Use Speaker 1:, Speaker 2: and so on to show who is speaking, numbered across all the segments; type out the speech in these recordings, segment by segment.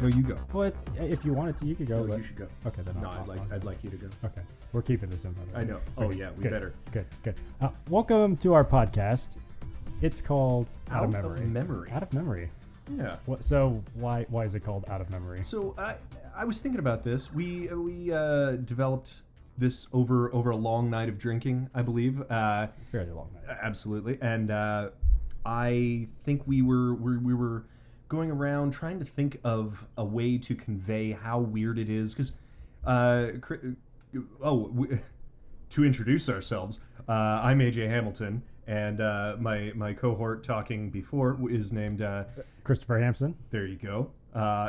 Speaker 1: No, you go.
Speaker 2: Well, if you wanted to, you could go.
Speaker 1: No,
Speaker 2: but...
Speaker 1: you should go.
Speaker 2: Okay, then
Speaker 1: No,
Speaker 2: I'll
Speaker 1: I'd like you to go.
Speaker 2: Okay, we're keeping this in.
Speaker 1: I know. Oh yeah, we better.
Speaker 2: Good. Welcome to our podcast. It's called Out of Memory. Out of Memory.
Speaker 1: Yeah.
Speaker 2: So why is it called Out of Memory?
Speaker 1: So I was thinking about this. We developed this over a long night of drinking, I believe.
Speaker 2: Fairly long night.
Speaker 1: Absolutely, and I think we were going around trying to think of a way to convey how weird it is, because to introduce ourselves, I'm AJ Hamilton, and my cohort talking before is named
Speaker 2: Christopher Hampson.
Speaker 1: There you go.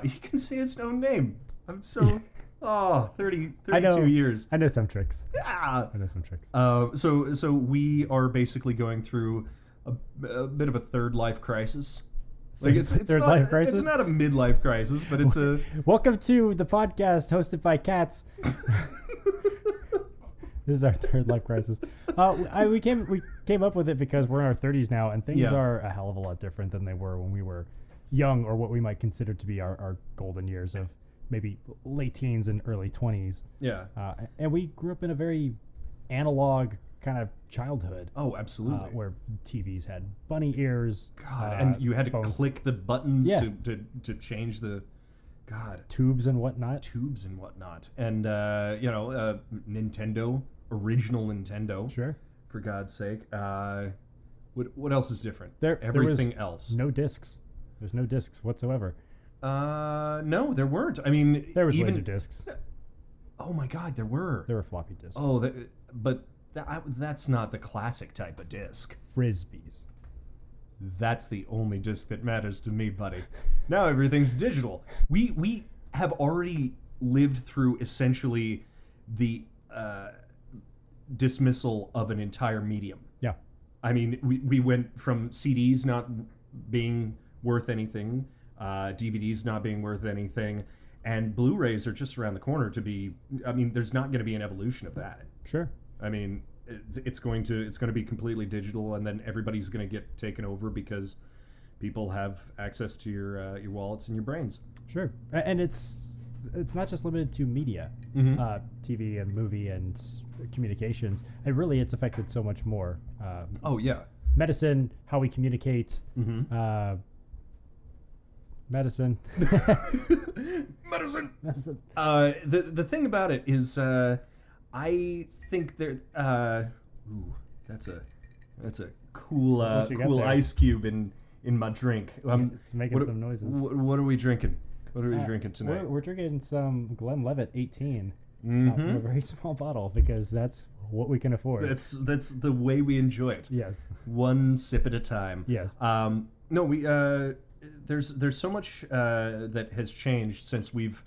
Speaker 1: He can say his own name. I'm so 32 years.
Speaker 2: I know some tricks.
Speaker 1: Ah.
Speaker 2: I know some tricks.
Speaker 1: So we are basically going through a bit of a third life crisis. Like it's
Speaker 2: third
Speaker 1: not,
Speaker 2: life crisis.
Speaker 1: It's not a midlife crisis, but it's a.
Speaker 2: Welcome to the podcast hosted by cats. This is our third life crisis. We came up with it because we're in our 30s now, and things are a hell of a lot different than they were when we were young, or what we might consider to be our golden years of maybe late teens and early 20s.
Speaker 1: Yeah.
Speaker 2: And we grew up in a very analog kind of childhood.
Speaker 1: Oh, absolutely.
Speaker 2: Where TVs had bunny ears.
Speaker 1: God, and you had to
Speaker 2: phones.
Speaker 1: click the buttons to change the
Speaker 2: tubes and whatnot.
Speaker 1: And Nintendo, original Nintendo.
Speaker 2: Sure.
Speaker 1: For God's sake. What else is different?
Speaker 2: Everything
Speaker 1: else.
Speaker 2: No discs. There's no discs whatsoever.
Speaker 1: No, there weren't. I mean,
Speaker 2: there was
Speaker 1: even
Speaker 2: laser discs.
Speaker 1: Oh my God, there were.
Speaker 2: There were floppy disks.
Speaker 1: Oh, that's not the classic type of disc.
Speaker 2: Frisbees.
Speaker 1: That's the only disc that matters to me, buddy. Now everything's digital. We have already lived through essentially the dismissal of an entire medium.
Speaker 2: Yeah.
Speaker 1: I mean, we went from CDs not being worth anything, DVDs not being worth anything, and Blu-rays are just around the corner to be. I mean, there's not going to be an evolution of that.
Speaker 2: Sure.
Speaker 1: I mean, it's going to be completely digital, and then everybody's going to get taken over because people have access to your wallets and your brains.
Speaker 2: Sure, and it's not just limited to media, TV and movie and communications. And really, it's affected so much more. Medicine, how we communicate. Medicine.
Speaker 1: Medicine. The thing about it is, I think there. That's a cool ice cube in my drink.
Speaker 2: It's making some noises.
Speaker 1: What are we drinking? What are we drinking tonight?
Speaker 2: We're drinking some Glenlivet 18 from a very small bottle because that's what we can afford.
Speaker 1: That's the way we enjoy it.
Speaker 2: Yes.
Speaker 1: One sip at a time.
Speaker 2: Yes.
Speaker 1: There's so much that has changed since we've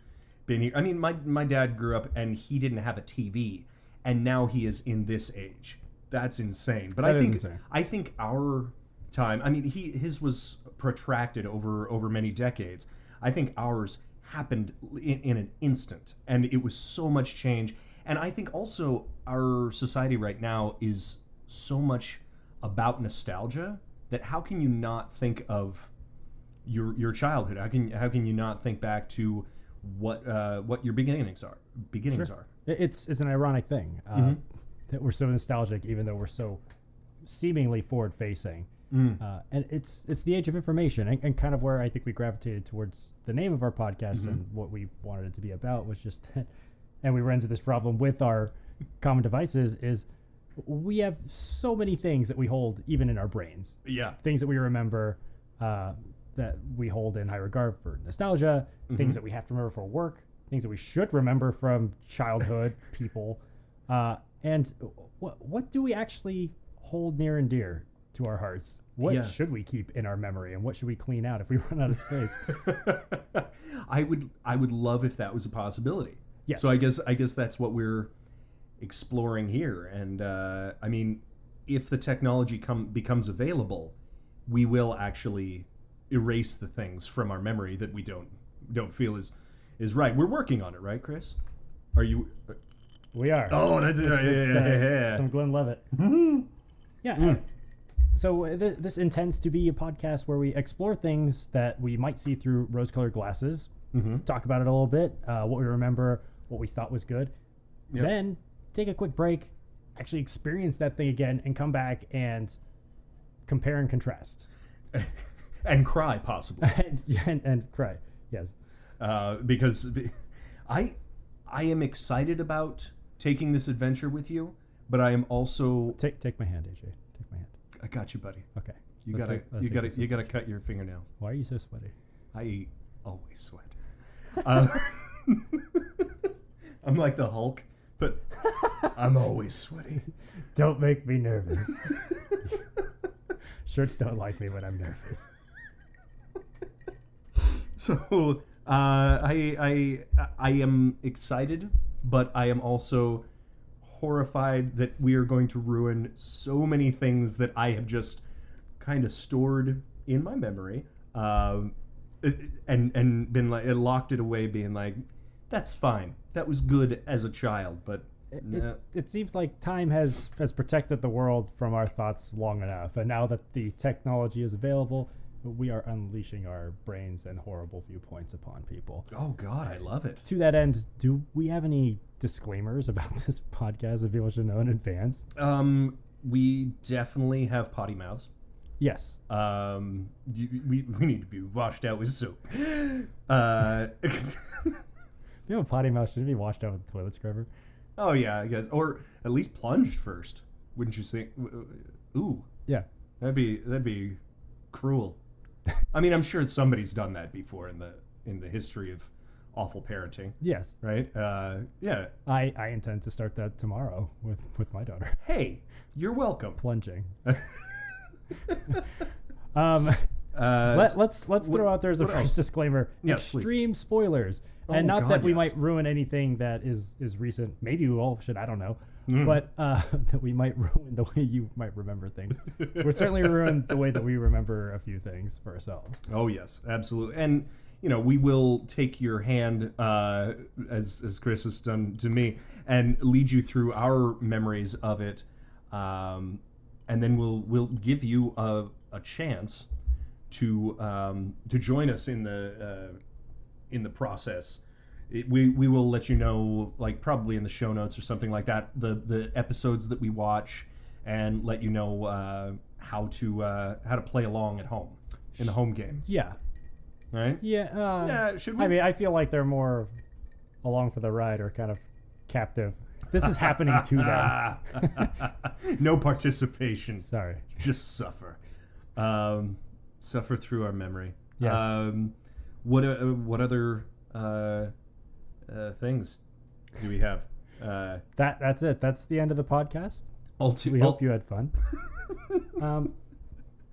Speaker 1: been here. I mean, my dad grew up and he didn't have a TV, and now he is in this age. That's insane. But I think our time. I mean, his was protracted over many decades. I think ours happened in an instant, and it was so much change. And I think also our society right now is so much about nostalgia that how can you not think of your childhood? How can you not think back to what your beginnings are?
Speaker 2: It's an ironic thing that we're so nostalgic, even though we're so seemingly forward facing. And it's the age of information, and kind of where I think we gravitated towards the name of our podcast and what we wanted it to be about was just that. And we ran into this problem with our common devices is we have so many things that we hold even in our brains.
Speaker 1: Yeah.
Speaker 2: Things that we remember that we hold in high regard for nostalgia, things that we have to remember for work, things that we should remember from childhood people. And what do we actually hold near and dear to our hearts? What should we keep in our memory, and what should we clean out if we run out of space?
Speaker 1: I would love if that was a possibility.
Speaker 2: Yes.
Speaker 1: So I guess that's what we're exploring here. And I mean, if the technology becomes available, we will actually erase the things from our memory that we don't feel is right. We're working on it, right, Chris? Are you?
Speaker 2: We are.
Speaker 1: Oh, that's it. Yeah.
Speaker 2: Some Glenlivet. Yeah. So this intends to be a podcast where we explore things that we might see through rose-colored glasses, talk about it a little bit, what we remember, what we thought was good. Yep. Then take a quick break, actually experience that thing again, and come back and compare and contrast.
Speaker 1: And cry, possibly.
Speaker 2: and cry, yes.
Speaker 1: Because I am excited about taking this adventure with you, but I am also...
Speaker 2: Take my hand, AJ. Take my hand.
Speaker 1: I got you, buddy.
Speaker 2: Okay.
Speaker 1: You gotta cut your fingernails.
Speaker 2: Why are you so sweaty?
Speaker 1: I always sweat. I'm like the Hulk, but I'm always sweaty.
Speaker 2: Don't make me nervous. Shirts don't like me when I'm nervous.
Speaker 1: So I am excited, but I am also horrified that we are going to ruin so many things that I have just kind of stored in my memory, and been like locked it away, being like, that's fine. That was good as a child, but
Speaker 2: it seems like time has protected the world from our thoughts long enough, and now that the technology is available, we are unleashing our brains and horrible viewpoints upon people.
Speaker 1: Oh God, I love it.
Speaker 2: To that end, do we have any disclaimers about this podcast that people should know in advance?
Speaker 1: We definitely have potty mouths.
Speaker 2: Yes.
Speaker 1: We need to be washed out with soap.
Speaker 2: If you have a potty mouth, shouldn't it be washed out with a toilet scrubber?
Speaker 1: Oh yeah, I guess, or at least plunged first. Wouldn't you think? Ooh.
Speaker 2: Yeah.
Speaker 1: That'd be cruel. I mean, I'm sure somebody's done that before in the history of awful parenting.
Speaker 2: Yes.
Speaker 1: Right? Yeah.
Speaker 2: I intend to start that tomorrow with my daughter.
Speaker 1: Hey, you're welcome.
Speaker 2: Plunging. Let's throw out there as a first disclaimer.
Speaker 1: Yes,
Speaker 2: extreme
Speaker 1: please.
Speaker 2: Spoilers. And not that we might ruin anything that is recent. Maybe we all should, I don't know. But that we might ruin the way you might remember things. We're certainly ruin the way that we remember a few things for ourselves.
Speaker 1: Oh yes, absolutely. And we will take your hand, as Chris has done to me, and lead you through our memories of it, and then we'll give you a chance to join us in the process. We will let you know, like probably in the show notes or something like that, the episodes that we watch, and let you know how to play along at home in the home game.
Speaker 2: Yeah.
Speaker 1: Right?
Speaker 2: Yeah.
Speaker 1: Yeah. Should we?
Speaker 2: I mean, I feel like they're more along for the ride or kind of captive. This is happening to them.
Speaker 1: No participation.
Speaker 2: Sorry.
Speaker 1: Just suffer. Suffer through our memory.
Speaker 2: Yes.
Speaker 1: What other things do we have?
Speaker 2: That's it. That's the end of the podcast. We hope you had fun.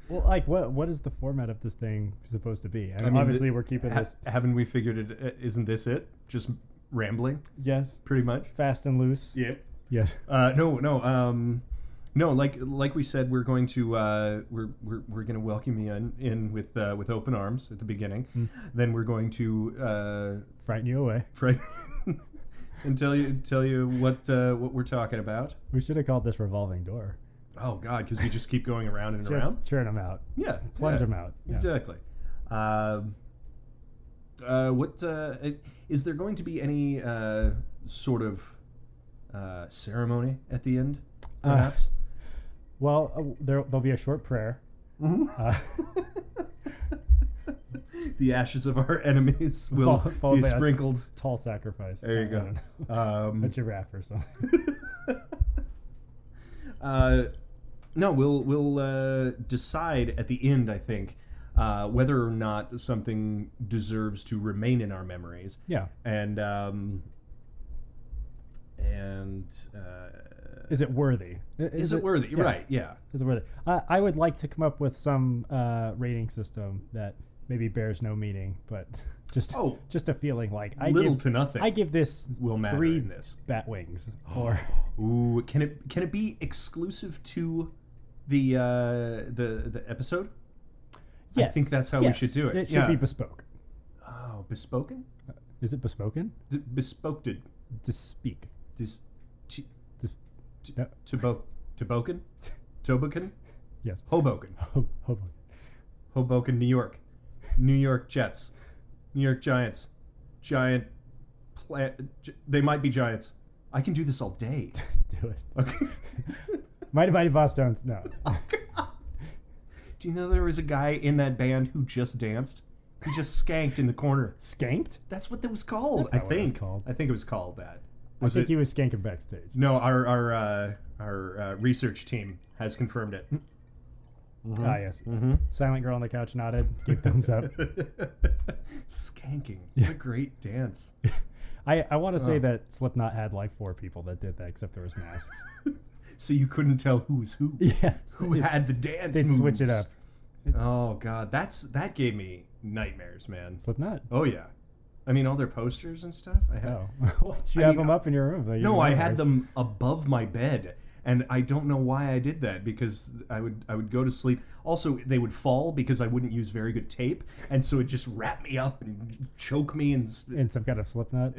Speaker 2: Well, like, what is the format of this thing supposed to be? I mean, obviously, we're keeping this.
Speaker 1: Haven't we figured it? Isn't this it? Just rambling?
Speaker 2: Yes.
Speaker 1: Pretty much.
Speaker 2: Fast and loose.
Speaker 1: Yep.
Speaker 2: Yes.
Speaker 1: No. Like we said, we're going to we're going to welcome you in with open arms at the beginning. Then we're going to
Speaker 2: frighten you away.
Speaker 1: And tell you what we're talking about.
Speaker 2: We should have called this revolving door.
Speaker 1: Oh God, because we just keep going around and
Speaker 2: just
Speaker 1: around.
Speaker 2: Churn them out.
Speaker 1: Yeah.
Speaker 2: Plunge them out. Yeah.
Speaker 1: Exactly. Is there going to be any sort of ceremony at the end, perhaps?
Speaker 2: There'll be a short prayer.
Speaker 1: Mm-hmm. The ashes of our enemies will be sprinkled.
Speaker 2: Tall sacrifice.
Speaker 1: There you go.
Speaker 2: A giraffe or something.
Speaker 1: No, we'll decide at the end, I think, whether or not something deserves to remain in our memories.
Speaker 2: Yeah.
Speaker 1: And
Speaker 2: is it worthy?
Speaker 1: Is it worthy? Yeah. Right. Yeah.
Speaker 2: Is it worthy? I would like to come up with some rating system that maybe bears no meaning, but just a feeling like
Speaker 1: little to nothing.
Speaker 2: I give this
Speaker 1: will matter
Speaker 2: 3
Speaker 1: in this.
Speaker 2: bat wings. Or
Speaker 1: ooh, can it be exclusive to the episode?
Speaker 2: Yes.
Speaker 1: I think that's how we should do it.
Speaker 2: It should be bespoke.
Speaker 1: Oh, bespoken?
Speaker 2: Is it bespoken?
Speaker 1: Bespoked.
Speaker 2: To speak.
Speaker 1: Toboken? Toboken?
Speaker 2: Yes.
Speaker 1: Hoboken.
Speaker 2: Hoboken.
Speaker 1: Hoboken, New York. New York Jets. New York Giants. giant they might be giants. I can do this all day.
Speaker 2: Do it.
Speaker 1: Okay.
Speaker 2: Mighty Mighty Bosstones. No.
Speaker 1: Do you know there was a guy in that band who just danced? He just skanked in the corner.
Speaker 2: Skanked?
Speaker 1: That's what that was called.
Speaker 2: That's not what it was called.
Speaker 1: I think it was called that.
Speaker 2: I think he was skanking backstage.
Speaker 1: No, our research team has confirmed it.
Speaker 2: Mm-hmm. Ah, yes. Mm-hmm. Silent girl on the couch nodded, gave thumbs up.
Speaker 1: Skanking. What a great dance.
Speaker 2: I want to say that Slipknot had like 4 people that did that, except there was masks.
Speaker 1: So you couldn't tell who was who.
Speaker 2: Yeah.
Speaker 1: Who had the dance
Speaker 2: They'd
Speaker 1: moves.
Speaker 2: switch it up.
Speaker 1: Oh, God. That gave me nightmares, man.
Speaker 2: Slipknot?
Speaker 1: Oh, yeah. I mean, all their posters and stuff. I had.
Speaker 2: Oh. What, you have them up in your room?
Speaker 1: No, I had them above my bed. And I don't know why I did that, because I would go to sleep. Also, they would fall because I wouldn't use very good tape, and so it just wrap me up and choke me
Speaker 2: in some kind of Slipknot.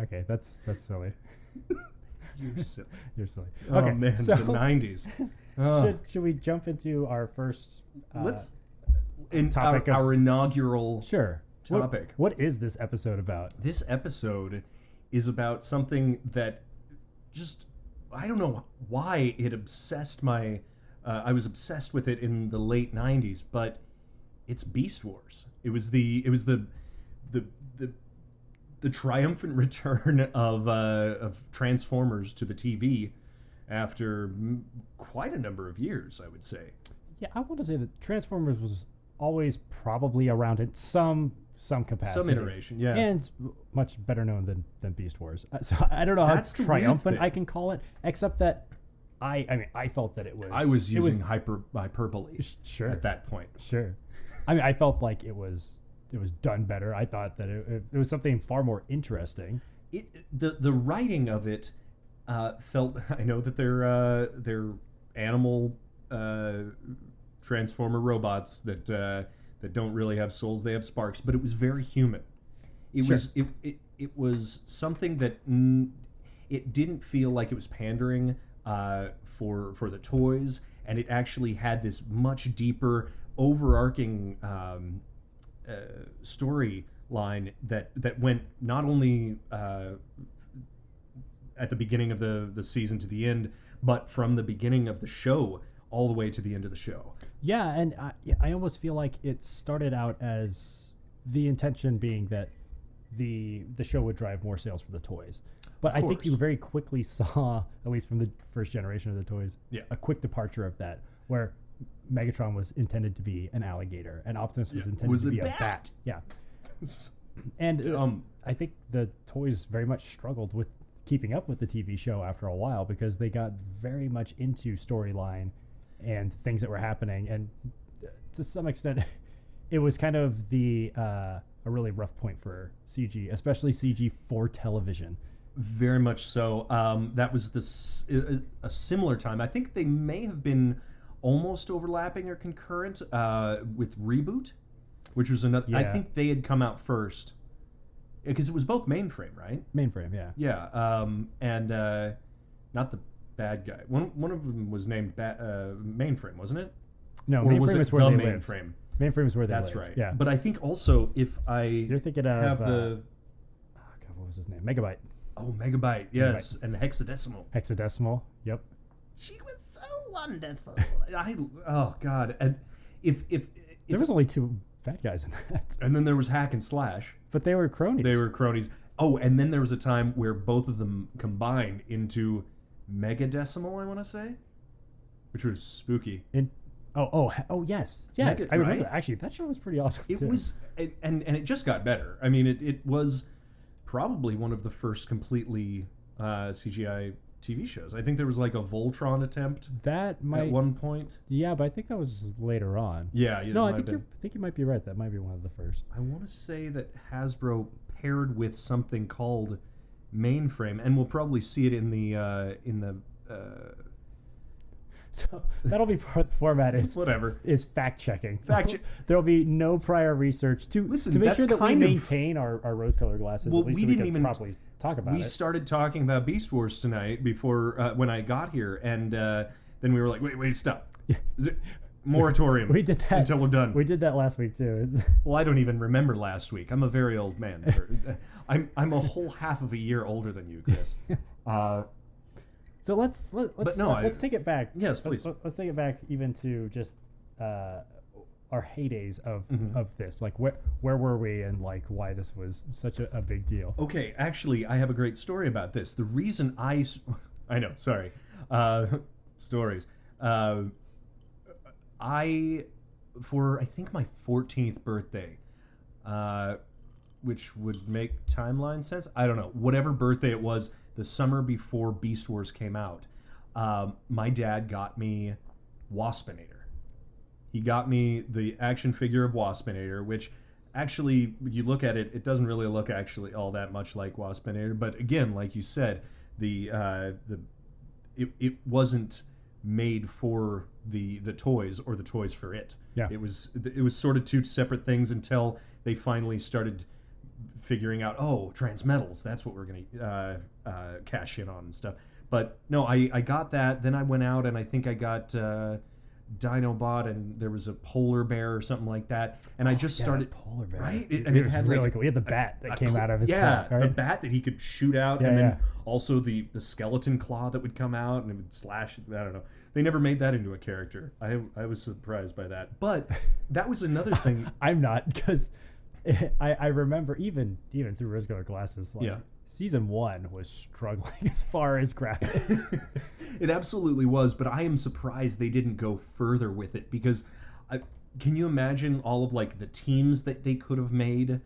Speaker 2: Okay, that's silly.
Speaker 1: You're silly.
Speaker 2: You're silly.
Speaker 1: Oh
Speaker 2: Okay,
Speaker 1: man,
Speaker 2: so
Speaker 1: the '90s.
Speaker 2: Should we jump into our first?
Speaker 1: Let's
Speaker 2: topic
Speaker 1: our inaugural
Speaker 2: topic. What is this episode about?
Speaker 1: This episode is about something that just, I don't know why it obsessed my, I was obsessed with it in the late 90s, but it's Beast Wars. It was the triumphant return of Transformers to the TV after quite a number of years, I would say.
Speaker 2: Yeah, I want to say that Transformers was always probably around in some capacity.
Speaker 1: Some iteration, yeah.
Speaker 2: And much better known than Beast Wars. So I don't know how triumphant I can call it, except that I felt that it was...
Speaker 1: I was using hyperbole
Speaker 2: sure.
Speaker 1: at that point.
Speaker 2: Sure. I mean, I felt like it was done better. I thought that it was something far more interesting.
Speaker 1: The writing of it felt... I know that they're animal transformer robots that don't really have souls. They have sparks, but it was very human. It was something that it didn't feel like it was pandering for the toys, and it actually had this much deeper, overarching storyline that went not only at the beginning of the season to the end, but from the beginning of the show all the way to the end of the show.
Speaker 2: Yeah, and I almost feel like it started out as the intention being that the show would drive more sales for the toys. But I think you very quickly saw, at least from the first generation of the toys, a quick departure of that, where Megatron was intended to be an alligator, and Optimus was intended to be a bat. Yeah. And I think the toys very much struggled with keeping up with the TV show after a while, because they got very much into storyline and things that were happening, and to some extent it was kind of a really rough point for CG, especially CG for television.
Speaker 1: Very much so. That was a similar time. I think they may have been almost overlapping or concurrent with Reboot, which was another. Yeah. I think they had come out first, because it was both Mainframe, right?
Speaker 2: Mainframe, yeah.
Speaker 1: Yeah, and not the bad guy. One of them was named Mainframe, wasn't it?
Speaker 2: No,
Speaker 1: or
Speaker 2: Mainframe is where they
Speaker 1: lived.
Speaker 2: Mainframe is where they
Speaker 1: lived.
Speaker 2: That's
Speaker 1: right.
Speaker 2: Yeah.
Speaker 1: But I think also if
Speaker 2: you're thinking of
Speaker 1: have
Speaker 2: what was his name? Megabyte.
Speaker 1: Oh, Megabyte, yes, and Hexadecimal.
Speaker 2: Hexadecimal, yep.
Speaker 1: She was so wonderful. Oh God, and if
Speaker 2: there was only 2 bad guys in that,
Speaker 1: and then there was Hack and Slash,
Speaker 2: but they were cronies.
Speaker 1: Oh, and then there was a time where both of them combined into Megadecimal, I want to say, which was spooky.
Speaker 2: Yes. I remember. Actually, that show was pretty awesome.
Speaker 1: It was, and it just got better. I mean, it was probably one of the first completely CGI TV shows. I think there was like a Voltron attempt at one point.
Speaker 2: Yeah, but I think that was later on.
Speaker 1: Yeah.
Speaker 2: No, I think you might be right. That might be one of the first.
Speaker 1: I want to say that Hasbro paired with something called Mainframe, and we'll probably see it in the.
Speaker 2: So that'll be part of the format.
Speaker 1: It's whatever.
Speaker 2: Is fact checking.
Speaker 1: There'll
Speaker 2: be no prior research to make sure that we maintain our rose-colored glasses.
Speaker 1: Well,
Speaker 2: at least
Speaker 1: we didn't even
Speaker 2: properly talk about it.
Speaker 1: We started talking about Beast Wars tonight before when I got here, and then we were like, wait, stop. moratorium.
Speaker 2: We did that
Speaker 1: until we're done.
Speaker 2: We did that last week too.
Speaker 1: Well, I don't even remember last week. I'm a very old man. I'm a whole half of a year older than you, Chris.
Speaker 2: So let's take it back.
Speaker 1: Yes, please.
Speaker 2: Let's take it back even to just our heydays of this. Like where were we and like why this was such a big deal.
Speaker 1: Okay, actually, I have a great story about this. The reason I know, sorry, stories. I think my 14th birthday, which would make timeline sense. I don't know. Whatever birthday it was, the summer before Beast Wars came out, my dad got me Waspinator. He got me the action figure of Waspinator, which actually, when you look at it, it doesn't really look actually all that much like Waspinator. But again, like you said, it wasn't made for the toys or the toys for it.
Speaker 2: Yeah.
Speaker 1: It was sort of two separate things until they finally started figuring out, transmetals, that's what we're going to cash in on and stuff. But no, I got that. Then I went out and I think I got Dinobot, and there was a polar bear or something like that. And I just started
Speaker 2: polar bear,
Speaker 1: right.
Speaker 2: It was had really cool. He had the bat that came out of his claw, right?
Speaker 1: The bat that he could shoot out, and then also the skeleton claw that would come out and it would slash. I don't know. They never made that into a character. I was surprised by that. But that was another thing.
Speaker 2: I'm not, because I remember even through rose-colored glasses. Like, Season 1 was struggling as far as graphics.
Speaker 1: It absolutely was, but I am surprised they didn't go further with it, because can you imagine all of like the teams that they could have made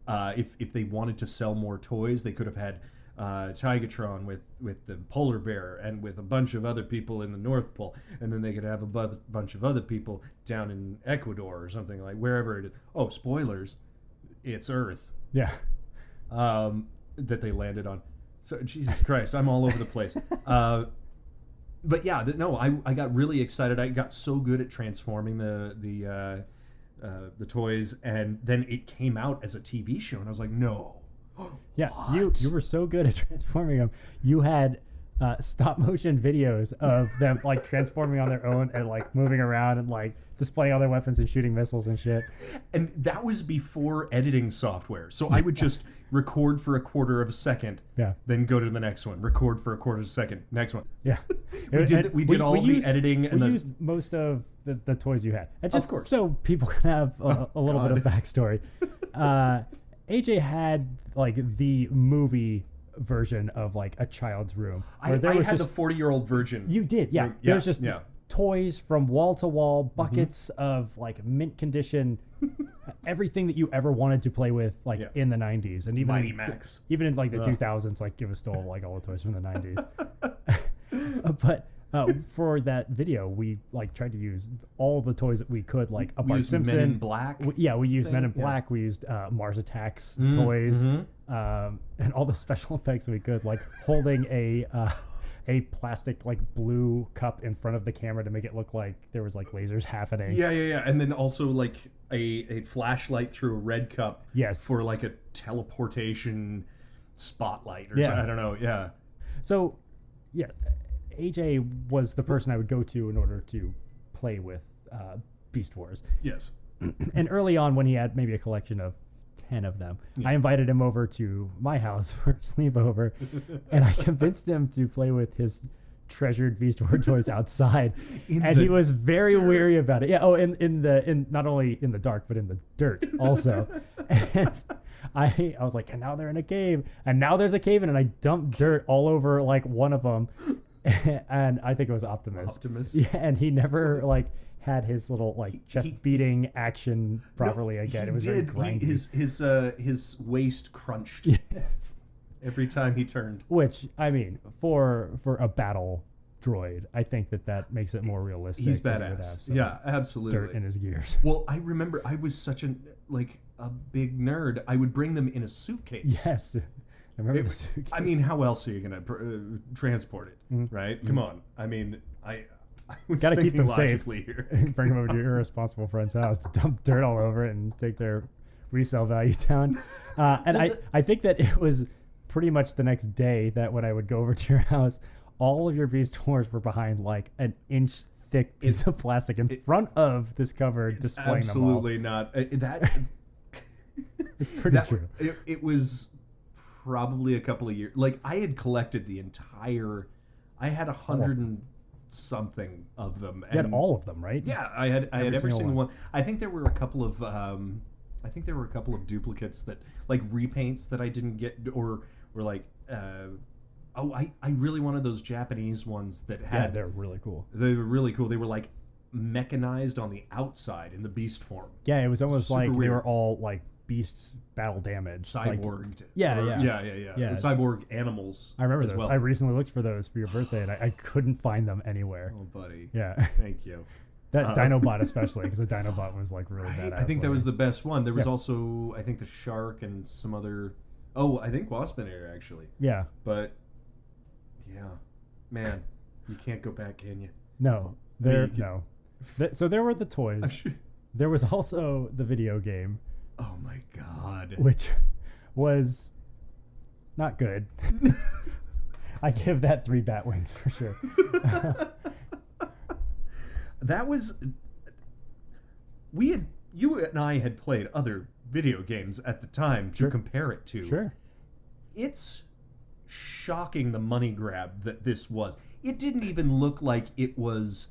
Speaker 1: if they wanted to sell more toys? They could have had Tigatron with the polar bear and with a bunch of other people in the North Pole, and then they could have a bunch of other people down in Ecuador or something, like wherever it is. Oh, spoilers, it's Earth.
Speaker 2: Yeah.
Speaker 1: That they landed on. So Jesus Christ, I'm all over the place. But yeah, I got really excited. I got so good at transforming the toys, and then it came out as a TV show, and I was like, no.
Speaker 2: Yeah,
Speaker 1: what?
Speaker 2: you were so good at transforming them. You had stop motion videos of them like transforming on their own and like moving around and like displaying all their weapons and shooting missiles and shit.
Speaker 1: And that was before editing software. So I would just record for a quarter of a second, then go to the next one, record for a quarter of a second, next one.
Speaker 2: Yeah.
Speaker 1: We did all the editing.
Speaker 2: We used most of the toys you had. And just
Speaker 1: of course.
Speaker 2: So people can have a little bit of backstory. AJ had like the movie version of like a child's room.
Speaker 1: I had the 40-year-old version.
Speaker 2: You did, yeah. There was just toys from wall to wall, buckets of like mint condition, everything that you ever wanted to play with, like in the 90s, and even
Speaker 1: Mighty Max.
Speaker 2: Even in like the 2000s, like give us still like all the toys from the 90s. But for that video, we like tried to use all the toys that we could, like a Bart Simpson.
Speaker 1: Men in Black.
Speaker 2: We used Men in Black. We used Mars Attacks toys, and all the special effects we could, like holding a plastic like blue cup in front of the camera to make it look like there was like lasers happening.
Speaker 1: Yeah. And then also like a flashlight through a red cup.
Speaker 2: Yes.
Speaker 1: For like a teleportation spotlight or something. I don't know. Yeah.
Speaker 2: So, yeah. AJ was the person I would go to in order to play with Beast Wars.
Speaker 1: Yes.
Speaker 2: And early on, when he had maybe a collection of 10 of them, I invited him over to my house for a sleepover, and I convinced him to play with his treasured Beast Wars toys outside, and he was very weary about it. Yeah. Oh, in not only in the dark but in the dirt also. And I was like, and now they're in a cave, and now there's a cave, and I dumped dirt all over like one of them. And I think it was Optimus. Yeah, and he never like had his little like chest beating action properly again. It was very grindy.
Speaker 1: His waist crunched.
Speaker 2: Yes.
Speaker 1: Every time he turned.
Speaker 2: Which, I mean, for a battle droid, I think that makes it more realistic.
Speaker 1: He's badass. Yeah, absolutely.
Speaker 2: Dirt in his gears.
Speaker 1: Well, I remember I was such a big nerd. I would bring them in a suitcase.
Speaker 2: Yes. I remember the suitcase.
Speaker 1: I mean, how else are you going to transport it, right? Come on. I mean, I
Speaker 2: got to keep them safe.
Speaker 1: Here.
Speaker 2: Bring them over to your irresponsible friend's house to dump dirt all over it and take their resale value down. I think that it was pretty much the next day that when I would go over to your house, all of your Beast Wars were behind like an inch thick piece of plastic in front of this cover displaying
Speaker 1: absolutely
Speaker 2: them all.
Speaker 1: Not. That
Speaker 2: it's pretty true.
Speaker 1: It was probably a couple of years. Like, I had collected the entire. I had 100 and something of them.
Speaker 2: You had all of them, right?
Speaker 1: Yeah, I had every single one. I think there were a couple of. Duplicates that, like, repaints that I didn't get, or were like. I really wanted those Japanese ones that had.
Speaker 2: Yeah, they're really cool.
Speaker 1: They were really cool. They were like mechanized on the outside in the beast form.
Speaker 2: Yeah, it was almost
Speaker 1: Super
Speaker 2: like
Speaker 1: weird.
Speaker 2: they were all like beast battle damage.
Speaker 1: Cyborged.
Speaker 2: Like, yeah.
Speaker 1: The cyborg animals.
Speaker 2: I remember
Speaker 1: as
Speaker 2: those.
Speaker 1: well.
Speaker 2: I recently looked for those for your birthday, and I couldn't find them anywhere.
Speaker 1: Oh, buddy.
Speaker 2: Yeah.
Speaker 1: Thank you.
Speaker 2: That Dinobot especially, because the Dinobot was like really badass.
Speaker 1: I think that was the best one. There was also, I think, the shark and some other. Oh, I think Waspinator actually.
Speaker 2: Yeah.
Speaker 1: But yeah, man, you can't go back, can you?
Speaker 2: No, so there were the toys.
Speaker 1: Sure.
Speaker 2: There was also the video game.
Speaker 1: Oh my god.
Speaker 2: Which was not good. I give that 3 bat wings for sure.
Speaker 1: That was you and I had played other video games at the time to compare it to.
Speaker 2: Sure. It's
Speaker 1: shocking the money grab that this was. It didn't even look like it was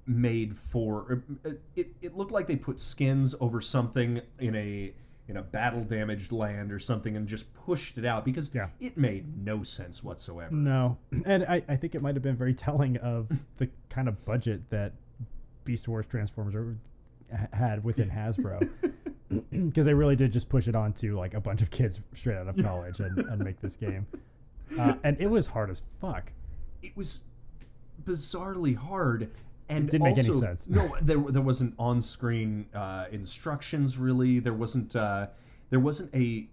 Speaker 1: made for. It looked like they put skins over something in a battle damaged land or something and just pushed it out because it made no sense whatsoever.
Speaker 2: No, and I think it might have been very telling of the kind of budget that Beast Wars Transformers had within Hasbro. Because they really did just push it onto like a bunch of kids straight out of college and make this game. And it was hard as fuck.
Speaker 1: It was bizarrely hard. And
Speaker 2: it didn't make any sense.
Speaker 1: No, there wasn't on-screen instructions really. There wasn't a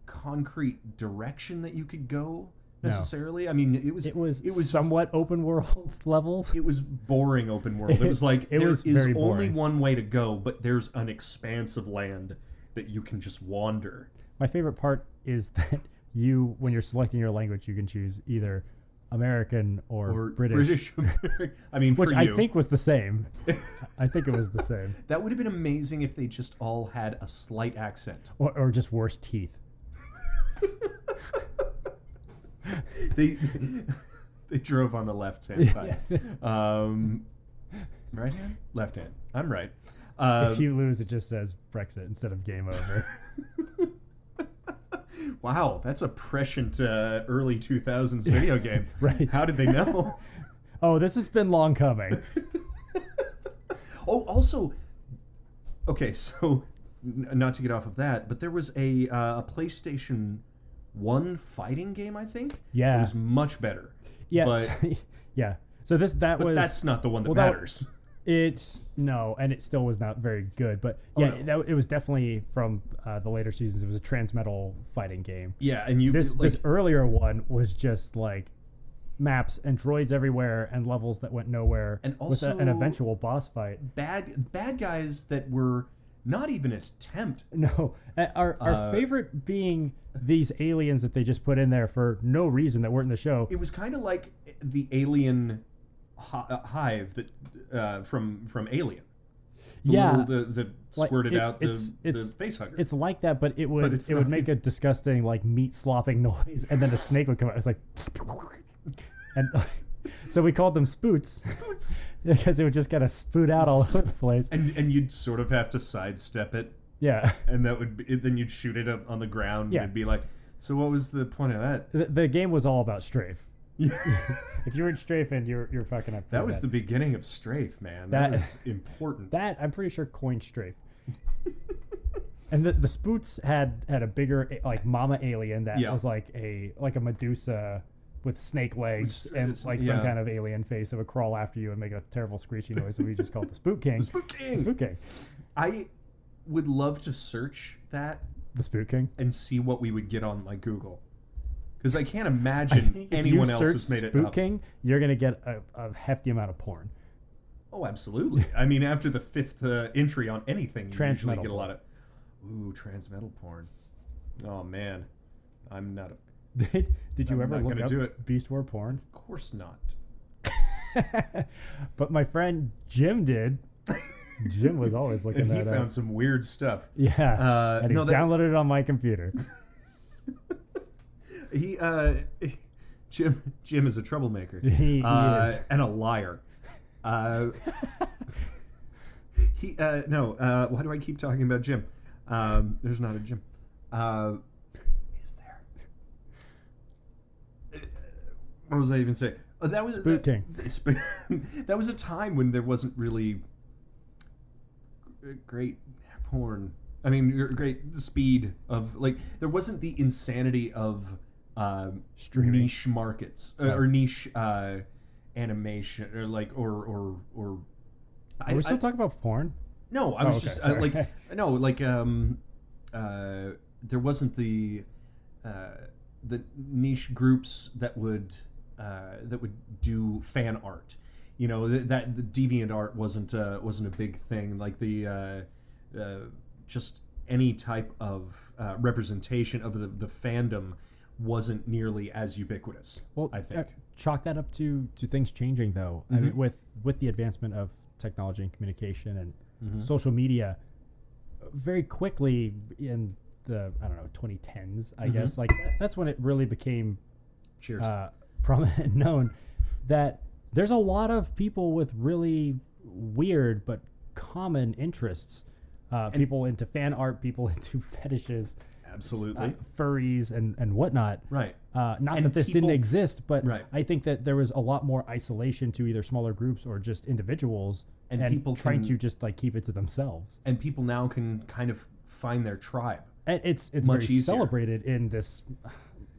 Speaker 1: concrete direction that you could go necessarily. No. I mean, it was
Speaker 2: somewhat open world levels.
Speaker 1: It was boring open world. It was like there is only one way to go, but there's an expanse of land that you can just wander.
Speaker 2: My favorite part is that when you're selecting your language, you can choose either American or British.
Speaker 1: I mean,
Speaker 2: which I think was the same. I think it was the same.
Speaker 1: That would have been amazing if they just all had a slight accent,
Speaker 2: or just worse teeth.
Speaker 1: They drove on the left-hand side. Right hand? Left hand. I'm right.
Speaker 2: If you lose, it just says Brexit instead of game over.
Speaker 1: Wow, that's a prescient early 2000s video game.
Speaker 2: Right.
Speaker 1: How did they know?
Speaker 2: Oh, this has been long coming.
Speaker 1: Oh, also, okay, so not to get off of that, but there was a PlayStation 1 fighting game, I think.
Speaker 2: Yeah.
Speaker 1: It was much better.
Speaker 2: Yes.
Speaker 1: But,
Speaker 2: yeah. So that's
Speaker 1: not the one that matters.
Speaker 2: No, and it still was not very good. But yeah, it was definitely from the later seasons. It was a transmetal fighting game.
Speaker 1: Yeah, and
Speaker 2: this earlier one was just like maps and droids everywhere and levels that went nowhere,
Speaker 1: and also
Speaker 2: with an eventual boss fight.
Speaker 1: Bad guys that were not even an attempt.
Speaker 2: No, our favorite being these aliens that they just put in there for no reason that weren't in the show.
Speaker 1: It was kind of like the alien hive that from Alien. That squirted like out the face hugger.
Speaker 2: It's like that, but it would make a disgusting like meat slopping noise, and then a snake would come out. It's like, and so we called them spoots. Spoots. Because it would just kind of spoot out all over the place.
Speaker 1: And you'd sort of have to sidestep it.
Speaker 2: Yeah.
Speaker 1: And that would be, then you'd shoot it up on the ground. Yeah. And it'd be like, so what was the point of that?
Speaker 2: The game was all about strafe. If you weren't strafing, you're fucking up.
Speaker 1: That was the beginning of strafe, man. That was important.
Speaker 2: That I'm pretty sure coined strafe. And the spoots had a bigger like mama alien that was like a Medusa with snake legs and like some kind of alien face that would crawl after you and make a terrible screechy noise. So we just called it the Spook King.
Speaker 1: The Spook King.
Speaker 2: The Spook King.
Speaker 1: I would love to search that.
Speaker 2: The Spook King.
Speaker 1: And see what we would get on like Google. Because I can't imagine anyone else has made it up.
Speaker 2: Spook King, you're going to get a hefty amount of porn.
Speaker 1: Oh, absolutely. I mean, after the 5th entry on anything, you usually get a lot of... Ooh, transmetal porn. Oh, man. I'm not a...
Speaker 2: Did you ever look up Beast War porn?
Speaker 1: Of course not.
Speaker 2: But my friend Jim did. Jim was always looking
Speaker 1: and
Speaker 2: that up.
Speaker 1: he found some weird stuff.
Speaker 2: Yeah. And he downloaded it on my computer.
Speaker 1: Jim is a troublemaker.
Speaker 2: He is.
Speaker 1: And a liar. Why do I keep talking about Jim? There's not a Jim. Is there? What was I even saying? Oh, that was
Speaker 2: Spook King.
Speaker 1: That was a time when there wasn't really great porn. I mean, great speed of there wasn't the insanity of niche markets or niche animation or.
Speaker 2: Are we still talking about porn?
Speaker 1: No, I was just there wasn't the niche groups that would do fan art. That the deviant art wasn't a big thing. Like just any type of representation of the fandom wasn't nearly as ubiquitous.
Speaker 2: Well,
Speaker 1: I think
Speaker 2: chalk that up to things changing though.
Speaker 1: Mm-hmm.
Speaker 2: I mean, with the advancement of technology and communication and social media, very quickly in the 2010s, I guess, that's when it really became prominent and known that there's a lot of people with really weird but common interests. People into fan art, people into fetishes,
Speaker 1: absolutely,
Speaker 2: furries and whatnot.
Speaker 1: Right.
Speaker 2: Not that this didn't exist, but
Speaker 1: right.
Speaker 2: I think that there was a lot more isolation to either smaller groups or just individuals, and people trying to just keep it to themselves.
Speaker 1: And people now can kind of find their tribe.
Speaker 2: And it's
Speaker 1: much
Speaker 2: very
Speaker 1: easier.
Speaker 2: Celebrated in this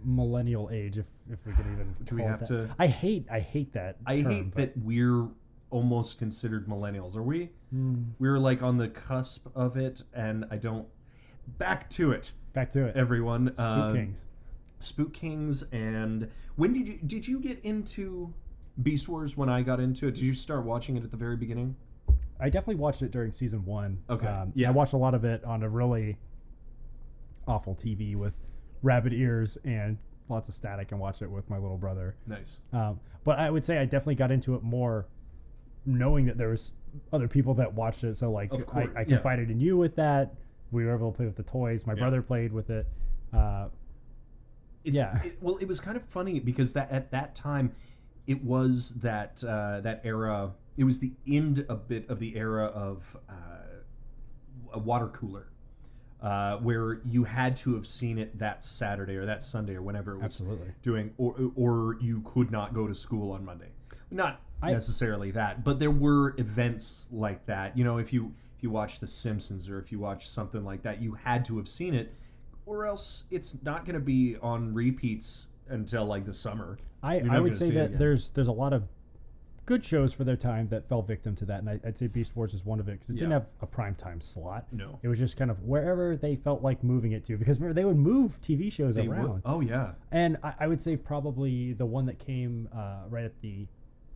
Speaker 2: millennial age, if we can even.
Speaker 1: Do we have to?
Speaker 2: I hate that.
Speaker 1: I hate that we're almost considered millennials. Are we? We're on the cusp of it, and I don't. Back to it, everyone. Spook Kings, and when did you get into Beast Wars? When I got into it, did you start watching it at the very beginning?
Speaker 2: I definitely watched it during season 1.
Speaker 1: Okay,
Speaker 2: I watched a lot of it on a really awful TV with rabbit ears and lots of static, and watched it with my little brother.
Speaker 1: Nice.
Speaker 2: But I would say I definitely got into it more knowing that there was other people that watched it. So I confided in you with that. We were able to play with the toys. My brother played with it.
Speaker 1: It was kind of funny because at that time, it was that era. It was the end a bit of the era of a water cooler, where you had to have seen it that Saturday or that Sunday or whenever it was
Speaker 2: absolutely
Speaker 1: doing, or you could not go to school on Monday. Not necessarily that, but there were events like that. If you watch The Simpsons or if you watch something like that, you had to have seen it, or else it's not going to be on repeats until the summer.
Speaker 2: I would say that there's a lot of good shows for their time that fell victim to that, and I'd say Beast Wars is one of it because it didn't have a primetime slot.
Speaker 1: No,
Speaker 2: it was just kind of wherever they felt like moving it to, because remember, they would move TV shows around.
Speaker 1: Oh yeah,
Speaker 2: and I would say probably the one that came right at the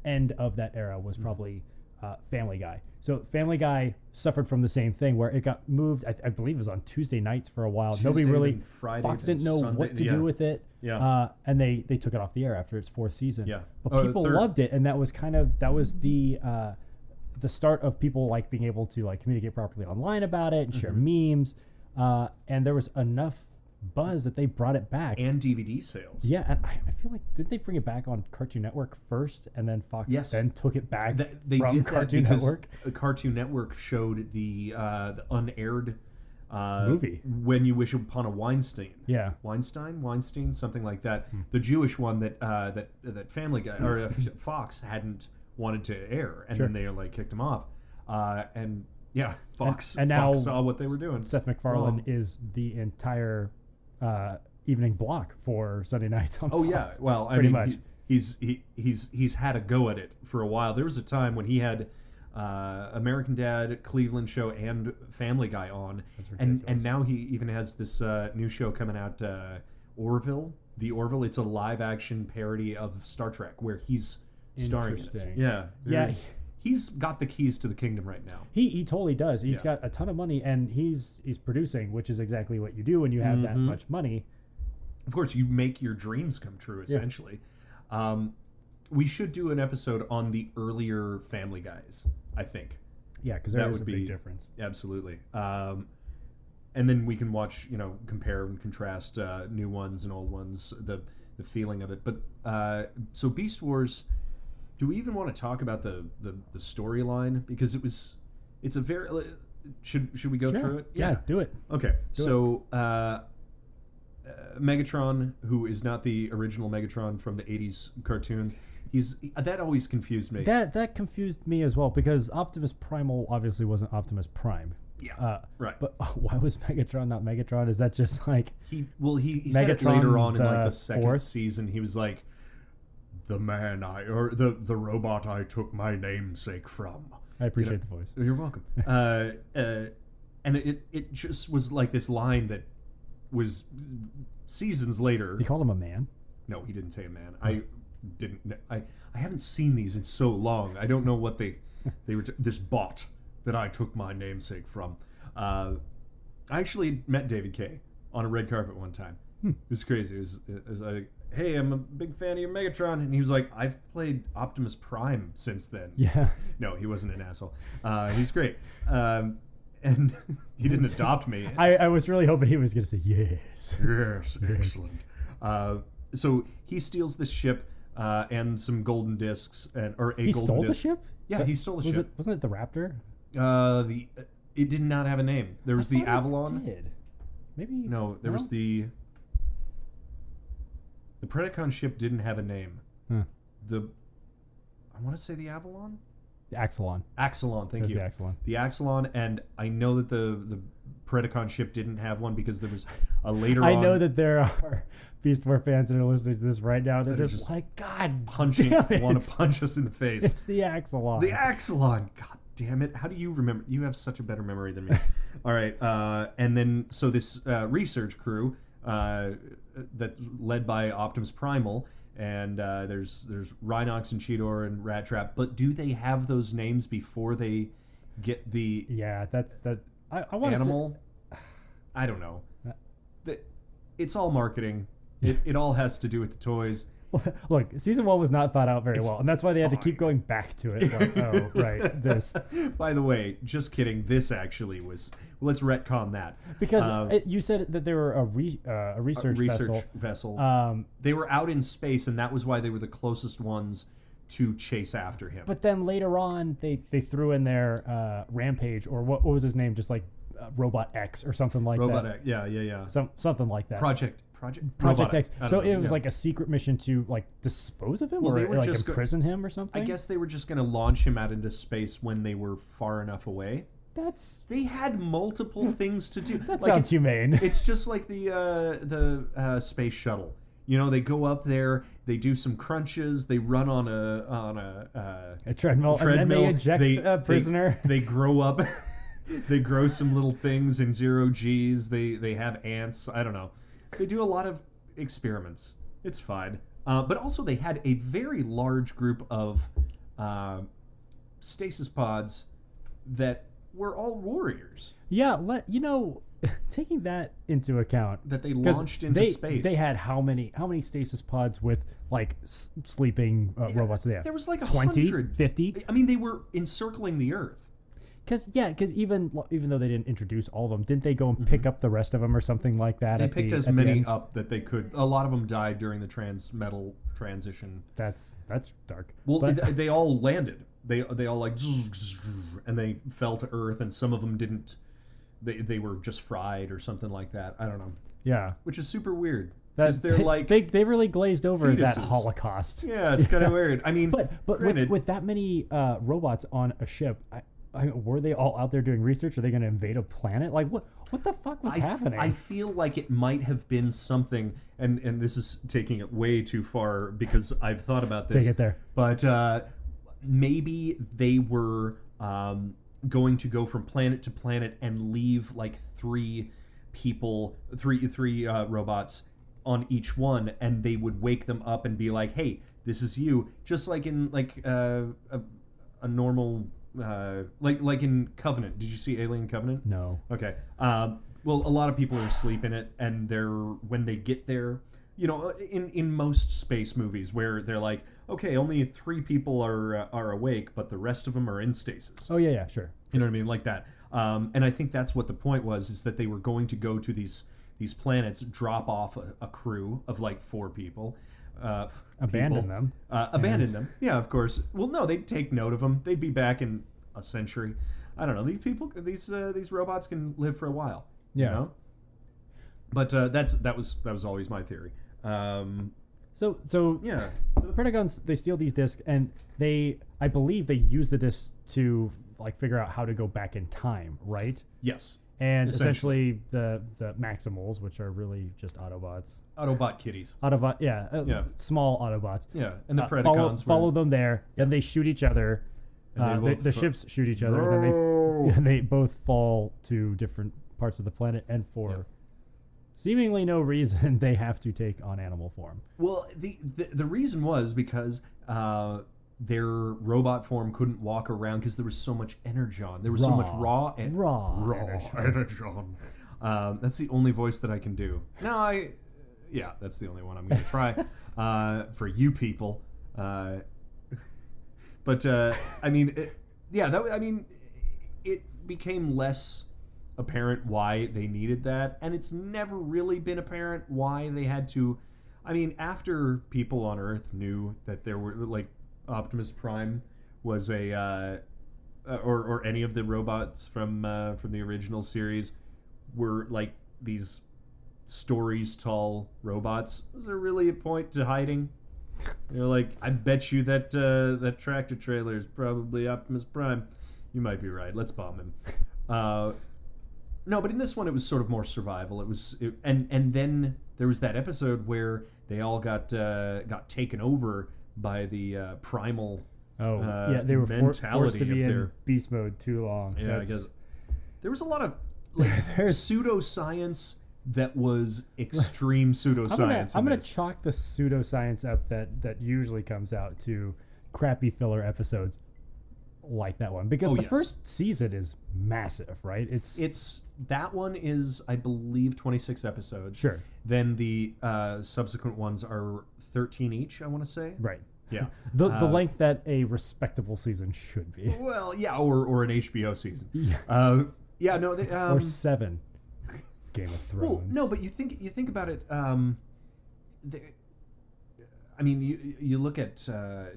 Speaker 2: end of that era was probably Family Guy. So Family Guy suffered from the same thing where it got moved. I believe it was on Tuesday nights for a while. Nobody really,
Speaker 1: Friday,
Speaker 2: Fox didn't know
Speaker 1: Sunday,
Speaker 2: what to do with it.
Speaker 1: Yeah.
Speaker 2: And they took it off the air after its 4th season.
Speaker 1: Yeah.
Speaker 2: But people loved it, and that was the start of people being able to communicate properly online about it and share memes. And there was enough buzz that they brought it back,
Speaker 1: and DVD sales.
Speaker 2: Yeah, and I feel like, did they bring it back on Cartoon Network first, and then Fox then took it back?
Speaker 1: They did
Speaker 2: Cartoon
Speaker 1: that because
Speaker 2: Network.
Speaker 1: Cartoon Network showed the unaired
Speaker 2: movie
Speaker 1: When You Wish Upon a Weinstein.
Speaker 2: Yeah,
Speaker 1: Weinstein, something like that. The Jewish one that Family Guy or Fox hadn't wanted to air, and then they kicked him off. And yeah, Fox
Speaker 2: now
Speaker 1: Fox saw what they were doing.
Speaker 2: Seth MacFarlane is the entire evening block for Sunday nights on Fox.
Speaker 1: Oh yeah, well, I mean, he's had a go at it for a while. There was a time when he had American Dad, Cleveland Show, and Family Guy on, and now he even has this new show coming out, Orville. The Orville. It's a live action parody of Star Trek where he's starring in it. Yeah. He's got the keys to the kingdom right now.
Speaker 2: He totally does. He's got a ton of money, and he's producing, which is exactly what you do when you have that much money.
Speaker 1: Of course, you make your dreams come true, essentially. We should do an episode on the earlier Family Guys, I think.
Speaker 2: Yeah, because that is a big difference.
Speaker 1: Absolutely. And then we can watch, compare and contrast new ones and old ones, the feeling of it. But so Beast Wars, do we even want to talk about the storyline? Because it's a very... Should we go through it?
Speaker 2: Yeah, do it.
Speaker 1: Okay, Megatron, who is not the original Megatron from the 80s cartoons, that always confused me.
Speaker 2: That confused me as well, because Optimus Primal obviously wasn't Optimus Prime.
Speaker 1: Yeah, right.
Speaker 2: But why was Megatron not Megatron? Is that just like...
Speaker 1: He said it later on in like the second season. He was like, the robot I took my namesake from.
Speaker 2: I appreciate the voice.
Speaker 1: You're welcome. And it just was like this line that was seasons later.
Speaker 2: He called him a man?
Speaker 1: No, he didn't say a man. I didn't. I haven't seen these in so long. I don't know what they were. This bot that I took my namesake from. I actually met David Kaye on a red carpet one time. It was crazy. It was like, hey, I'm a big fan of your Megatron. And he was like, I've played Optimus Prime since then.
Speaker 2: Yeah.
Speaker 1: No, he wasn't an asshole. He's great. And he didn't adopt me.
Speaker 2: I was really hoping he was going to say yes.
Speaker 1: Yes, excellent. So he steals this ship and some golden discs. He
Speaker 2: stole the ship?
Speaker 1: Yeah, he stole the ship.
Speaker 2: Wasn't it the Raptor?
Speaker 1: It did not have a name. There was the Avalon.
Speaker 2: It did. Maybe.
Speaker 1: No, there was the Predacon ship didn't have a name.
Speaker 2: Huh.
Speaker 1: I want to say the Avalon?
Speaker 2: The Axelon.
Speaker 1: Axelon, thank you.
Speaker 2: The Axelon.
Speaker 1: The Axelon, and I know that the Predacon ship didn't have one because there was a later
Speaker 2: I know that there are Beast Wars fans that are listening to this right now. They're just like, God want
Speaker 1: to punch us in the face.
Speaker 2: It's the Axelon.
Speaker 1: The Axelon. God damn it. How do you remember? You have such a better memory than me. All right. And then, so this research crew that's led by Optimus Primal, and there's Rhinox and Cheetor and Rat Trap, but do they have those names before they get the
Speaker 2: I want
Speaker 1: animal? I don't know. It's all marketing. It all has to do with the toys.
Speaker 2: Look, season 1 was not thought out very well, and that's why they had to keep going back to it. Like, oh, right, this.
Speaker 1: By the way, just kidding. This actually was. Let's retcon that
Speaker 2: because you said that they were a research vessel.
Speaker 1: They were out in space, and that was why they were the closest ones to chase after him.
Speaker 2: But then later on, they threw in their Rampage, or what was his name? Just like Robot X or something like that.
Speaker 1: Robot X, yeah.
Speaker 2: Something like that.
Speaker 1: Project
Speaker 2: X. So it was like a secret mission to like dispose of him, or like imprison him or something.
Speaker 1: I guess they were just going to launch him out into space when they were far enough away. They had multiple things to do.
Speaker 2: That sounds humane.
Speaker 1: It's just like the space shuttle. They go up there, they do some crunches, they run on a
Speaker 2: treadmill, and then they eject a prisoner.
Speaker 1: They grow up. They grow some little things in 0 Gs. They have ants. I don't know. They do a lot of experiments. It's fine. But also they had a very large group of stasis pods that were all warriors.
Speaker 2: Yeah, taking that into account,
Speaker 1: that they launched into space.
Speaker 2: They had how many stasis pods with like sleeping robots? They have?
Speaker 1: There was like
Speaker 2: 20,
Speaker 1: 100,
Speaker 2: 50.
Speaker 1: I mean, they were encircling the Earth.
Speaker 2: Because even though they didn't introduce all of them, didn't they go and pick up the rest of them or something like that?
Speaker 1: They picked as many up that they could. A lot of them died during the transmetal transition.
Speaker 2: That's dark.
Speaker 1: Well, they all landed. They all like, and they fell to Earth, and some of them didn't. They were just fried or something like that. I don't know.
Speaker 2: Yeah,
Speaker 1: which is super weird. Because they're like
Speaker 2: they really glazed over
Speaker 1: fetuses.
Speaker 2: That Holocaust.
Speaker 1: Yeah, it's kind of weird. I mean,
Speaker 2: but with that many robots on a ship, were they all out there doing research? Are they going to invade a planet? Like what the fuck was happening?
Speaker 1: I feel like it might have been something, and this is taking it way too far because I've thought about this.
Speaker 2: Take it there.
Speaker 1: But maybe they were going to go from planet to planet and leave like three robots on each one, and they would wake them up and be like, "Hey, this is you," just like in like a normal. Like in Covenant. Did you see Alien Covenant?
Speaker 2: No.
Speaker 1: Okay. Well, a lot of people are asleep in it, and when they get there, you know, in most space movies where they're like, okay, only 3 people are awake, but the rest of them are in stasis.
Speaker 2: Oh yeah, sure.
Speaker 1: You know what I mean, like that. And I think that's what the point was, is that they were going to go to these planets, drop off a crew of like 4 people.
Speaker 2: Abandon them.
Speaker 1: Abandon them. Yeah, of course. Well, no, they'd take note of them. They'd be back in a century. I don't know. These robots can live for a while.
Speaker 2: Yeah.
Speaker 1: You know? But that was always my theory.
Speaker 2: So
Speaker 1: yeah.
Speaker 2: So the Pentagons, they steal these discs, and I believe they use the discs to like figure out how to go back in time, right?
Speaker 1: Yes.
Speaker 2: And essentially the Maximals, which are really just Autobots.
Speaker 1: Autobot kitties.
Speaker 2: Small Autobots.
Speaker 1: Yeah, and the Predacons
Speaker 2: follow them there, and they shoot each other. The ships shoot each other, and then they both fall to different parts of the planet, and for seemingly no reason, they have to take on animal form.
Speaker 1: Well, the reason was because their robot form couldn't walk around because there was so much energon. There was so much raw energon. That's the only voice that I can do. That's the only one I'm going to try for you people. But it became less apparent why they needed that, and it's never really been apparent why they had to. I mean, after people on Earth knew that there were like Optimus Prime was or any of the robots from the original series were like these stories tall robots, was there really a point to hiding? You're like, I bet you that tractor trailer is probably Optimus Prime. You might be right. Let's bomb him. No, but in this one it was sort of more survival. And then there was that episode where they all got taken over by the primal
Speaker 2: they were forced to be in beast mode too long.
Speaker 1: Yeah, I guess there was a lot of like pseudoscience that was extreme pseudoscience.
Speaker 2: I'm gonna chalk the pseudoscience up that usually comes out to crappy filler episodes like that one, because first season is massive, right? It's
Speaker 1: that one is, I believe, 26 episodes.
Speaker 2: Sure.
Speaker 1: Then the subsequent ones are 13 each, I want to say.
Speaker 2: Right.
Speaker 1: Yeah.
Speaker 2: The length that a respectable season should be.
Speaker 1: Well, yeah, or an HBO season.
Speaker 2: Yeah.
Speaker 1: Or
Speaker 2: 7 Game of Thrones.
Speaker 1: Well, no, but you think about it. You look at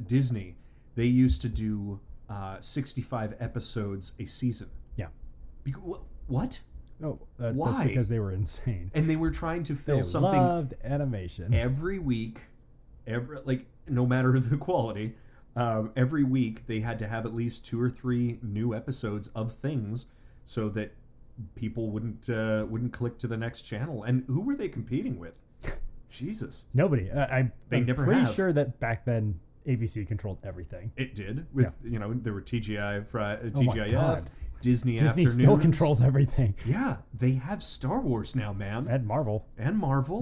Speaker 1: Disney. They used to do 65 episodes a season.
Speaker 2: Yeah.
Speaker 1: What?
Speaker 2: Oh,
Speaker 1: why?
Speaker 2: That's because they were insane.
Speaker 1: And they were trying to fill
Speaker 2: they
Speaker 1: something.
Speaker 2: Loved animation
Speaker 1: every week. No matter the quality, every week they had to have at least 2 or 3 new episodes of things, so that people wouldn't click to the next channel. And who were they competing with? Jesus,
Speaker 2: nobody. I'm
Speaker 1: never
Speaker 2: pretty
Speaker 1: have.
Speaker 2: sure that back then ABC controlled everything.
Speaker 1: It did. With there were TGIF, Disney Afternoons.
Speaker 2: Still controls everything.
Speaker 1: Yeah, they have Star Wars now, man.
Speaker 2: And Marvel.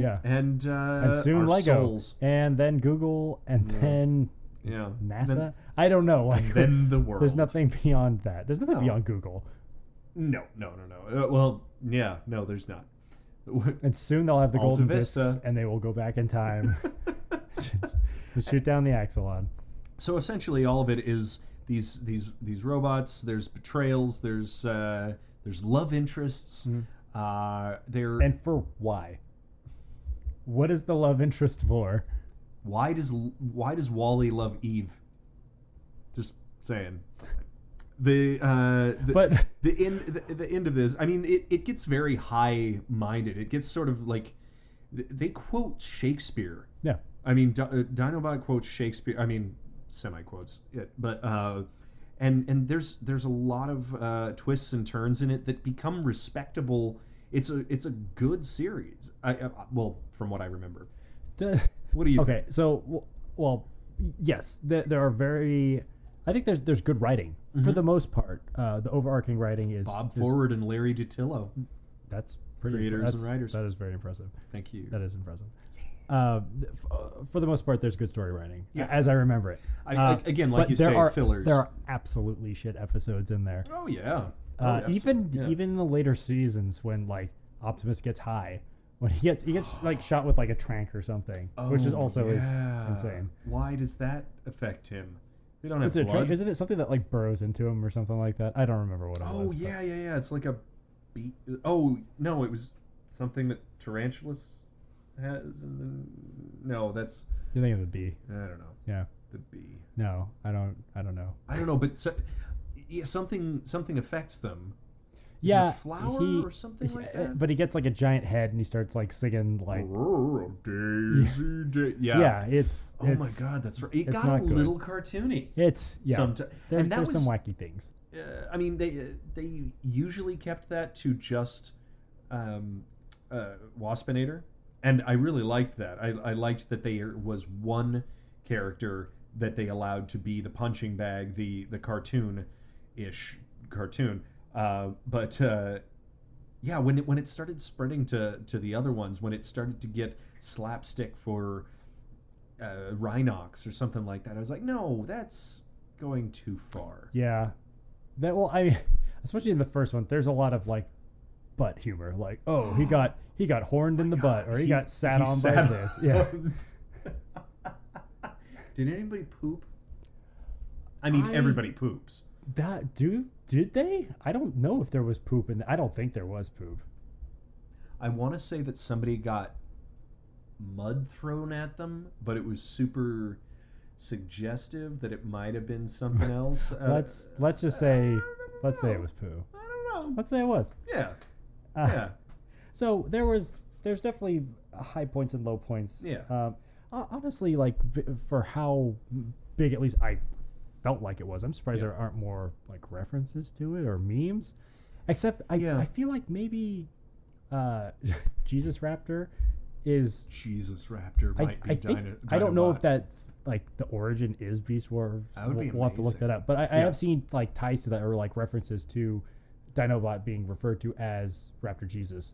Speaker 1: Yeah. And
Speaker 2: soon Lego.
Speaker 1: Souls.
Speaker 2: And then Google. And then NASA. Then, I don't know.
Speaker 1: Like, then the world.
Speaker 2: There's nothing beyond that. There's nothing beyond Google.
Speaker 1: No. No, there's not.
Speaker 2: And soon they'll have the golden discs, and they will go back in time to shoot down the Axelon.
Speaker 1: So essentially, all of it is these robots. There's betrayals. There's love interests.
Speaker 2: Mm-hmm. And for why? What is the love interest for?
Speaker 1: Why does Wally love Eve? Just saying. The end of this, I mean, it gets very high-minded. It gets sort of like they quote Shakespeare.
Speaker 2: Yeah.
Speaker 1: I mean, Dinobot quotes Shakespeare. I mean, semi-quotes it, but and there's a lot of twists and turns in it that become respectable. It's a good series. Well, from what I remember. What do you think?
Speaker 2: Okay, so well, yes, there are very. I think there's good writing for the most part. The overarching writing is
Speaker 1: Bob Forward and Larry DiTillo.
Speaker 2: That's pretty
Speaker 1: creators and writers.
Speaker 2: That is very impressive.
Speaker 1: Thank you.
Speaker 2: That is impressive. For the most part, there's good story writing, as I remember it.
Speaker 1: Like you say, fillers.
Speaker 2: There are absolutely shit episodes in there.
Speaker 1: Oh yeah.
Speaker 2: Even in the later seasons when like Optimus gets high, when he gets like shot with like a trank or something, which is also is insane.
Speaker 1: Why does that affect him? They don't have
Speaker 2: Is it
Speaker 1: blood.
Speaker 2: Isn't it something that like burrows into him or something like that? I don't remember what it was.
Speaker 1: Oh yeah. It's like a bee. Oh no, it was something that tarantulas has. And then no, that's.
Speaker 2: You're thinking of the bee.
Speaker 1: I don't know.
Speaker 2: Yeah.
Speaker 1: The bee.
Speaker 2: No, I don't know.
Speaker 1: I don't know, but something affects them. Is
Speaker 2: Yeah,
Speaker 1: it flower or something like that?
Speaker 2: But he gets like a giant head and he starts like singing like
Speaker 1: Daisy.
Speaker 2: Yeah, it's
Speaker 1: oh my god, that's right. It got a little cartoony.
Speaker 2: There's some wacky things.
Speaker 1: I mean, they usually kept that to just Waspinator, and I really liked that. I liked that there was one character that they allowed to be the punching bag, the cartoon-ish cartoon. But when it started spreading to the other ones, when it started to get slapstick for Rhinox or something like that, I was like, no, that's going too far.
Speaker 2: Yeah, especially in the first one, there's a lot of like butt humor, like he got horned in the butt, or he got sat on by this. Yeah.
Speaker 1: Did anybody poop? I mean, everybody poops.
Speaker 2: Did they? I don't know if there was poop I don't think there was poop.
Speaker 1: I want to say that somebody got mud thrown at them, but it was super suggestive that it might have been something else.
Speaker 2: Let's just say it was poo.
Speaker 1: I don't know.
Speaker 2: Let's say it was.
Speaker 1: Yeah. Yeah.
Speaker 2: So there's definitely high points and low points.
Speaker 1: Yeah.
Speaker 2: Honestly, like for how big, at least I felt like it was. I'm surprised there aren't more like references to it or memes. Except I feel like maybe Jesus Raptor is
Speaker 1: might be
Speaker 2: Dinobot. I don't know if that's like the origin is Beast Wars. We'll have to look that up. But I have seen like ties to that or like references to Dinobot being referred to as Raptor Jesus.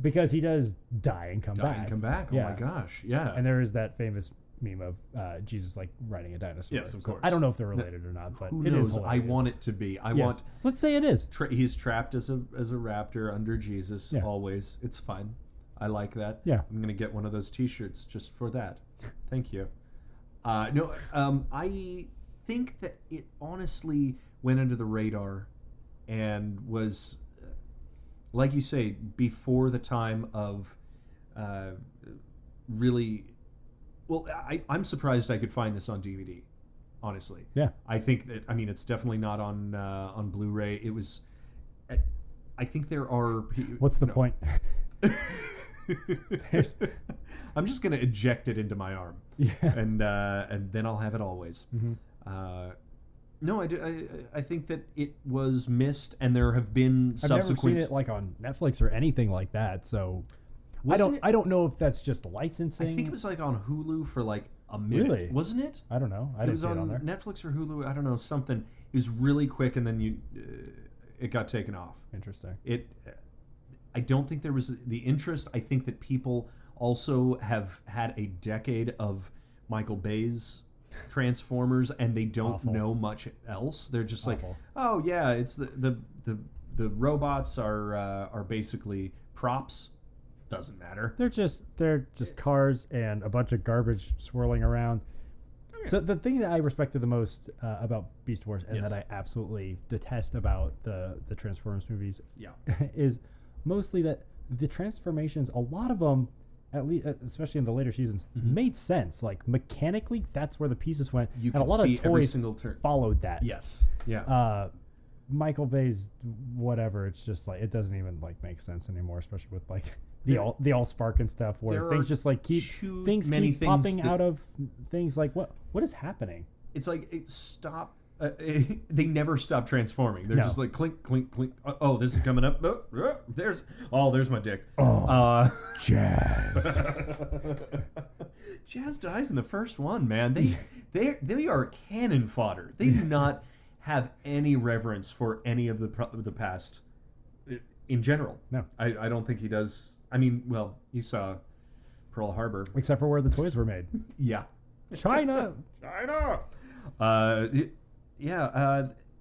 Speaker 2: Because he does die and come back.
Speaker 1: Oh my gosh. Yeah.
Speaker 2: And there is that famous meme of Jesus like riding a dinosaur.
Speaker 1: Yes, of course.
Speaker 2: I don't know if they're related or not, but
Speaker 1: who
Speaker 2: it
Speaker 1: knows?
Speaker 2: is hilarious.
Speaker 1: I want it to be.
Speaker 2: Let's say it is.
Speaker 1: He's trapped as a raptor under Jesus always. It's fun. I like that.
Speaker 2: Yeah.
Speaker 1: I'm gonna get one of those T-shirts just for that. Thank you. I think that it honestly went under the radar and was, like you say, before the time of really. Well, I'm surprised I could find this on DVD. Honestly,
Speaker 2: yeah.
Speaker 1: I think that it's definitely not on Blu-ray. It was. I think there are.
Speaker 2: What's the point?
Speaker 1: I'm just gonna eject it into my arm, and then I'll have it always.
Speaker 2: Mm-hmm.
Speaker 1: No, I think that it was missed, and there have been subsequent.
Speaker 2: I've never seen it like on Netflix or anything like that, so I don't know if that's just licensing.
Speaker 1: I think it was like on Hulu for like a minute.
Speaker 2: Really?
Speaker 1: Wasn't it?
Speaker 2: I don't know. It was on there.
Speaker 1: Netflix or Hulu. I don't know, something. It was really quick, and then it got taken off.
Speaker 2: Interesting.
Speaker 1: I don't think there was the interest. I think that people also have had a decade of Michael Bay's Transformers, and they don't know much else. They're just like, oh yeah, it's the robots are basically props. Doesn't matter. They're just
Speaker 2: cars and a bunch of garbage swirling around. Yeah. So the thing that I respected the most about Beast Wars, and that I absolutely detest about the Transformers movies, is mostly that the transformations, a lot of them, at least especially in the later seasons, made sense. Like mechanically, that's where the pieces went.
Speaker 1: You
Speaker 2: and a lot
Speaker 1: see
Speaker 2: of
Speaker 1: every
Speaker 2: toys
Speaker 1: single turn.
Speaker 2: Followed that.
Speaker 1: Yes. Yeah.
Speaker 2: Michael Bay's whatever. It's just like it doesn't even like make sense anymore, especially with like the all spark and stuff, where things just like keep popping out of things. Like what is happening?
Speaker 1: It's like stop. They never stop transforming. They're just like clink, clink, clink. Oh, this is coming up. There's my dick.
Speaker 2: Jazz.
Speaker 1: Jazz dies in the first one, man. They are cannon fodder. They do not have any reverence for any of the past in general.
Speaker 2: No,
Speaker 1: I don't think he does. I mean, well, you saw Pearl Harbor,
Speaker 2: except for where the toys were made.
Speaker 1: Yeah,
Speaker 2: China.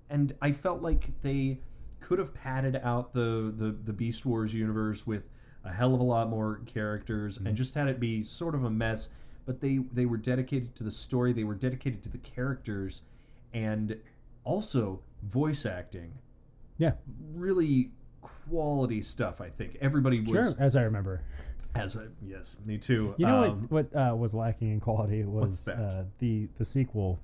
Speaker 1: And I felt like they could have padded out the Beast Wars universe with a hell of a lot more characters, and just had it be sort of a mess. But they were dedicated to the story. They were dedicated to the characters, and also voice acting.
Speaker 2: Yeah.
Speaker 1: Really quality stuff, I think. Everybody was...
Speaker 2: Sure, as I remember.
Speaker 1: Yes, me too.
Speaker 2: You know what was lacking in quality was the sequel,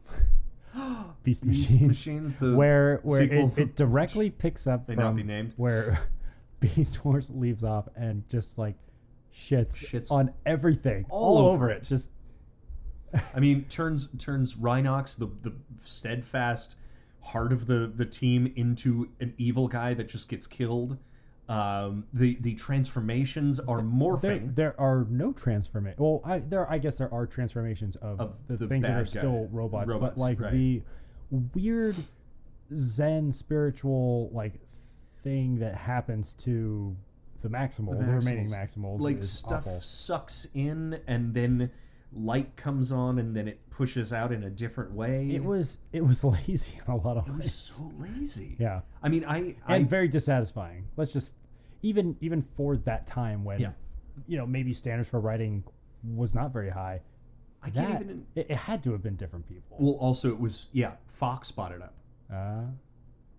Speaker 2: Beast Machines, where it directly picks up
Speaker 1: may
Speaker 2: from
Speaker 1: not be named.
Speaker 2: Where Beast Wars leaves off and just like shits on everything all over it. Just
Speaker 1: I mean, turns Rhinox, the steadfast heart of the team, into an evil guy that just gets killed. The transformations are morphing.
Speaker 2: There are no transformations. Well, I guess there are transformations of the things that are still robots, but like the weird Zen spiritual like thing that happens to the remaining Maximals,
Speaker 1: like
Speaker 2: is
Speaker 1: stuff
Speaker 2: awful.
Speaker 1: Sucks in, and then light comes on, and then it pushes out in a different way.
Speaker 2: It was lazy in a lot of ways.
Speaker 1: It was so lazy.
Speaker 2: Yeah.
Speaker 1: I mean,
Speaker 2: and very dissatisfying. Let's just even for that time when maybe standards for writing was not very high. It had to have been different people.
Speaker 1: Well, also it was Fox bought it up.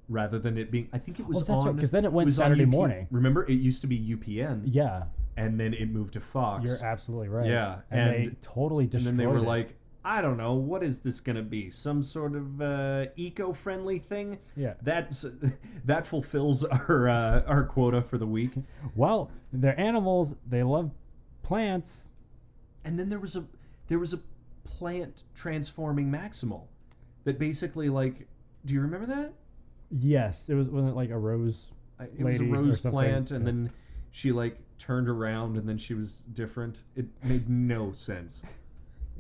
Speaker 1: Rather than it being, I think it was
Speaker 2: that's right, because then it went Saturday morning.
Speaker 1: Remember, it used to be UPN.
Speaker 2: Yeah.
Speaker 1: And then it moved to Fox.
Speaker 2: You're absolutely right.
Speaker 1: Yeah.
Speaker 2: And they totally destroyed it.
Speaker 1: And then they were like, I don't know, what is this going to be? Some sort of eco-friendly thing?
Speaker 2: Yeah.
Speaker 1: That fulfills our quota for the week.
Speaker 2: Well, they're animals. They love plants.
Speaker 1: And then there was a plant transforming Maximal that basically, like, do you remember that?
Speaker 2: Yes. Wasn't it like a rose
Speaker 1: It was a rose plant, and then she like turned around and then she was different. It made no sense.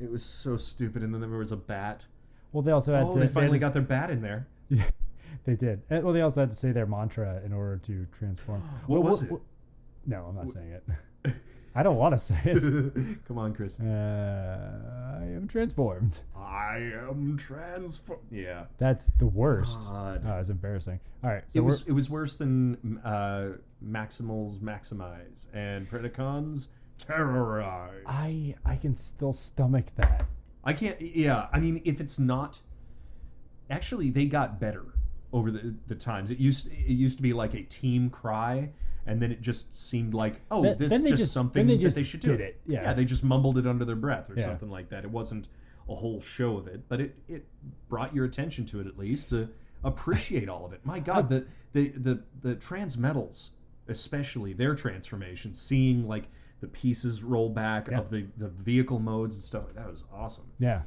Speaker 1: It was so stupid. And then there was a bat.
Speaker 2: Well, they also had
Speaker 1: they finally got their bat in there.
Speaker 2: Yeah, they did. Well, they also had to say their mantra in order to transform.
Speaker 1: What was it?
Speaker 2: No, I'm not saying it. I don't want to say it.
Speaker 1: Come on, Chris.
Speaker 2: I am transformed.
Speaker 1: I am transformed. Yeah.
Speaker 2: That's the worst.
Speaker 1: God.
Speaker 2: Oh, it's embarrassing. All right. So
Speaker 1: it was worse than Maximals Maximize and Predacons Terrorize.
Speaker 2: I can still stomach that.
Speaker 1: I can't. Yeah. I mean, if it's not. Actually, they got better over the times. It used to be like a team cry. And then it just seemed like, this is just something that they should do.
Speaker 2: Did it. Yeah,
Speaker 1: they just mumbled it under their breath or something like that. It wasn't a whole show of it, but it brought your attention to it at least to appreciate all of it. My God, the Transmetals, especially their transformation, seeing like the pieces roll back of the vehicle modes and stuff, that was awesome.
Speaker 2: Yeah,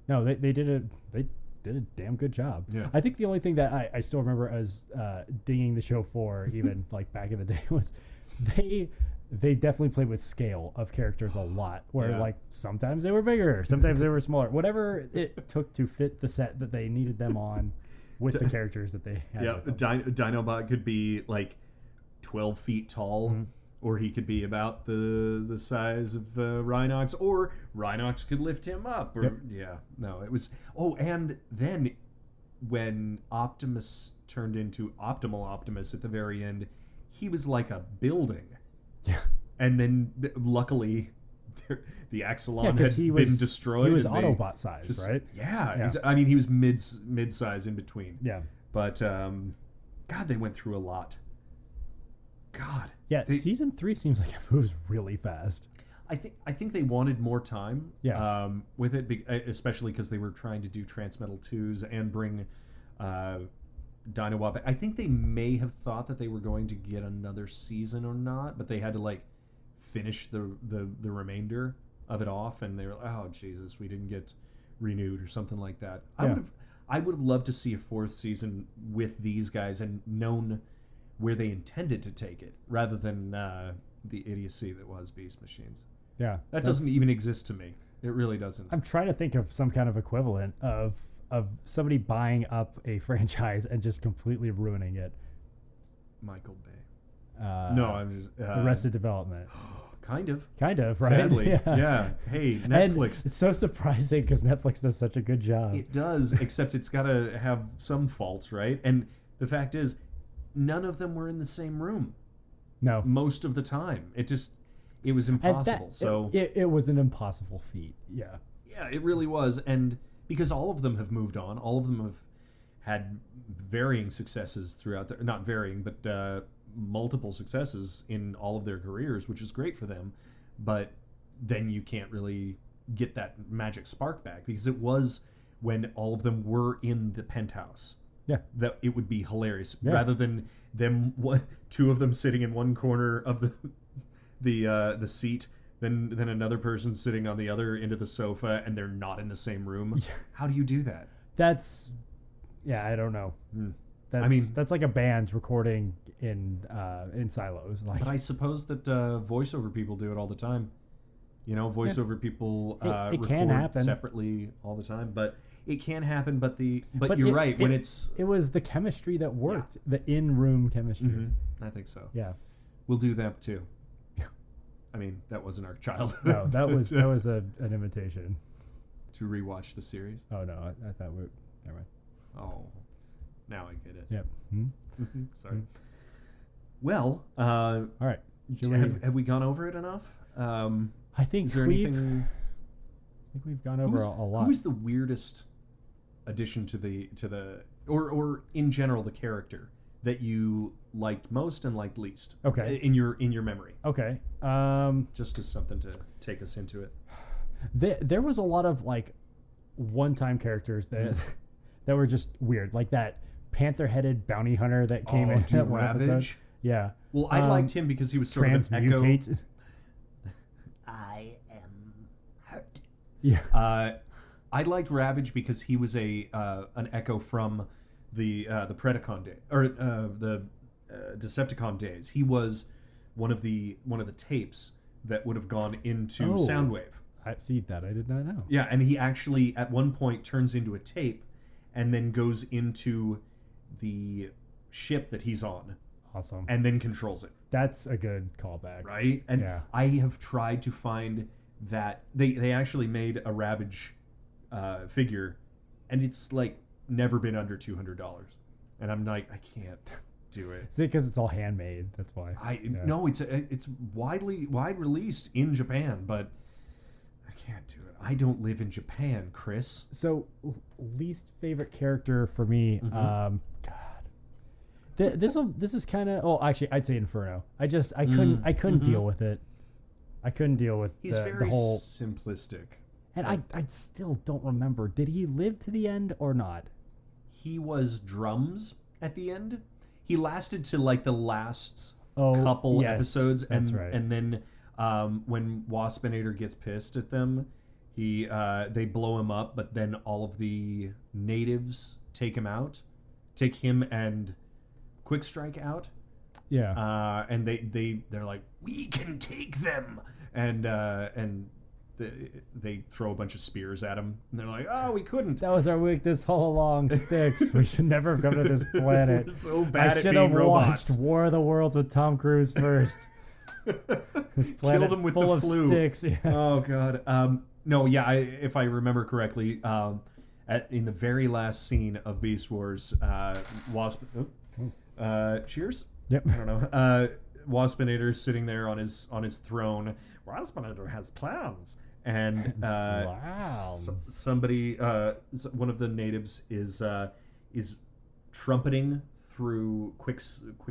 Speaker 2: no, they did a damn good job.
Speaker 1: Yeah.
Speaker 2: I think the only thing that I still remember as dinging the show for, even like back in the day, was they definitely played with scale of characters a lot, where like sometimes they were bigger, sometimes they were smaller, whatever it took to fit the set that they needed them on with the characters that they had.
Speaker 1: Yeah, Dinobot could be like 12 feet tall. Mm-hmm. Or he could be about the size of Rhinox, or Rhinox could lift him up. Or it was. Oh, and then when Optimus turned into Optimal Optimus at the very end, he was like a building.
Speaker 2: Yeah.
Speaker 1: And then luckily, the Axelon had been destroyed.
Speaker 2: He was Autobot size, right?
Speaker 1: Yeah. I mean, he was mid-size in between.
Speaker 2: Yeah.
Speaker 1: But God, they went through a lot. God.
Speaker 2: Yeah, season 3 seems like it moves really fast.
Speaker 1: I think they wanted more time with it, especially because they were trying to do Transmetal 2s and bring Dinobot back. I think they may have thought that they were going to get another season or not, but they had to like finish the remainder of it off, and they were like, oh Jesus, we didn't get renewed or something like that. I would have loved to see a 4th season with these guys and known where they intended to take it, rather than the idiocy that was Beast Machines.
Speaker 2: Yeah.
Speaker 1: That doesn't even exist to me. It really doesn't.
Speaker 2: I'm trying to think of some kind of equivalent of somebody buying up a franchise and just completely ruining it.
Speaker 1: Michael Bay. No, I'm just...
Speaker 2: Arrested Development.
Speaker 1: Kind of,
Speaker 2: right?
Speaker 1: Sadly. Yeah. Hey, Netflix.
Speaker 2: And it's so surprising because Netflix does such a good job.
Speaker 1: It does, except it's got to have some faults, right? And the fact is, none of them were in the same room.
Speaker 2: No.
Speaker 1: most of the time. It was impossible.
Speaker 2: It was an impossible feat. Yeah.
Speaker 1: Yeah, it really was. And because all of them have moved on, all of them have had varying successes throughout their, not varying, but multiple successes in all of their careers, which is great for them. But then you can't really get that magic spark back, because it was when all of them were in the penthouse.
Speaker 2: Yeah.
Speaker 1: That it would be hilarious, rather than them, two of them sitting in one corner of the seat, then another person sitting on the other end of the sofa, and they're not in the same room. Yeah. How do you do that?
Speaker 2: That's, I don't know. That's like a band recording in silos. Like,
Speaker 1: but I suppose that voiceover people do it all the time. You know, voiceover people
Speaker 2: it
Speaker 1: record
Speaker 2: can happen
Speaker 1: separately all the time, but it can happen. But you're right. When it
Speaker 2: was the chemistry that worked, the in-room chemistry.
Speaker 1: Mm-hmm. I think so.
Speaker 2: Yeah,
Speaker 1: we'll do that too. I mean, that wasn't our childhood.
Speaker 2: No, that was an invitation
Speaker 1: to rewatch the series.
Speaker 2: Oh no, I thought we. Never mind.
Speaker 1: Oh, now I get it.
Speaker 2: Yep. Mm-hmm.
Speaker 1: Sorry.
Speaker 2: Mm-hmm.
Speaker 1: Well,
Speaker 2: all right.
Speaker 1: Have we gone over it enough?
Speaker 2: I think we've gone over a lot.
Speaker 1: Who's the weirdest addition to the or in general the character that you liked most and liked least?
Speaker 2: Okay.
Speaker 1: In your memory.
Speaker 2: Okay.
Speaker 1: Just as something to take us into it.
Speaker 2: There was a lot of like one-time characters that were just weird, like that panther-headed bounty hunter that came in that one episode. Yeah.
Speaker 1: Well, I liked him because he was sort of an echo. I am hurt.
Speaker 2: Yeah.
Speaker 1: I liked Ravage because he was an echo from the Predacon day, or the Decepticon days. He was one of the tapes that would have gone into Soundwave.
Speaker 2: I see that. I did not know.
Speaker 1: Yeah, and he actually at one point turns into a tape, and then goes into the ship that he's on.
Speaker 2: Awesome.
Speaker 1: And then controls it.
Speaker 2: That's a good callback.
Speaker 1: Right? And I have tried to find that. They actually made a Ravage figure, and it's like never been under $200. And I'm like, I can't do it.
Speaker 2: It's because it's all handmade. That's why.
Speaker 1: No, it's wide release in Japan, but I can't do it. I don't live in Japan, Chris.
Speaker 2: So, least favorite character for me, God. This is kind of. Oh, actually, I'd say Inferno. I couldn't deal with it. I couldn't deal with the whole
Speaker 1: simplistic.
Speaker 2: And I still don't remember. Did he live to the end or not?
Speaker 1: He was drums at the end. He lasted to like the last couple episodes, and then when Waspinator gets pissed at them, they blow him up. But then all of the natives take him and Quick Strike out.
Speaker 2: Yeah.
Speaker 1: And they're like, we can take them, and they throw a bunch of spears at him, and they're like, oh, we couldn't.
Speaker 2: That was our weakness all along, Sticks. We should never have come to this planet.
Speaker 1: We're so bad
Speaker 2: I
Speaker 1: at being robots.
Speaker 2: watched War of the Worlds with Tom Cruise first. This planet
Speaker 1: Kill them with
Speaker 2: full
Speaker 1: the
Speaker 2: of
Speaker 1: flu.
Speaker 2: sticks. Yeah.
Speaker 1: Oh god. No, yeah. If I remember correctly, in the very last scene of Beast Wars, Wasp. Cheers.
Speaker 2: Yep.
Speaker 1: I don't know. Waspinator sitting there on his throne. Waspinator has plans, and somebody, one of the natives is trumpeting through Quick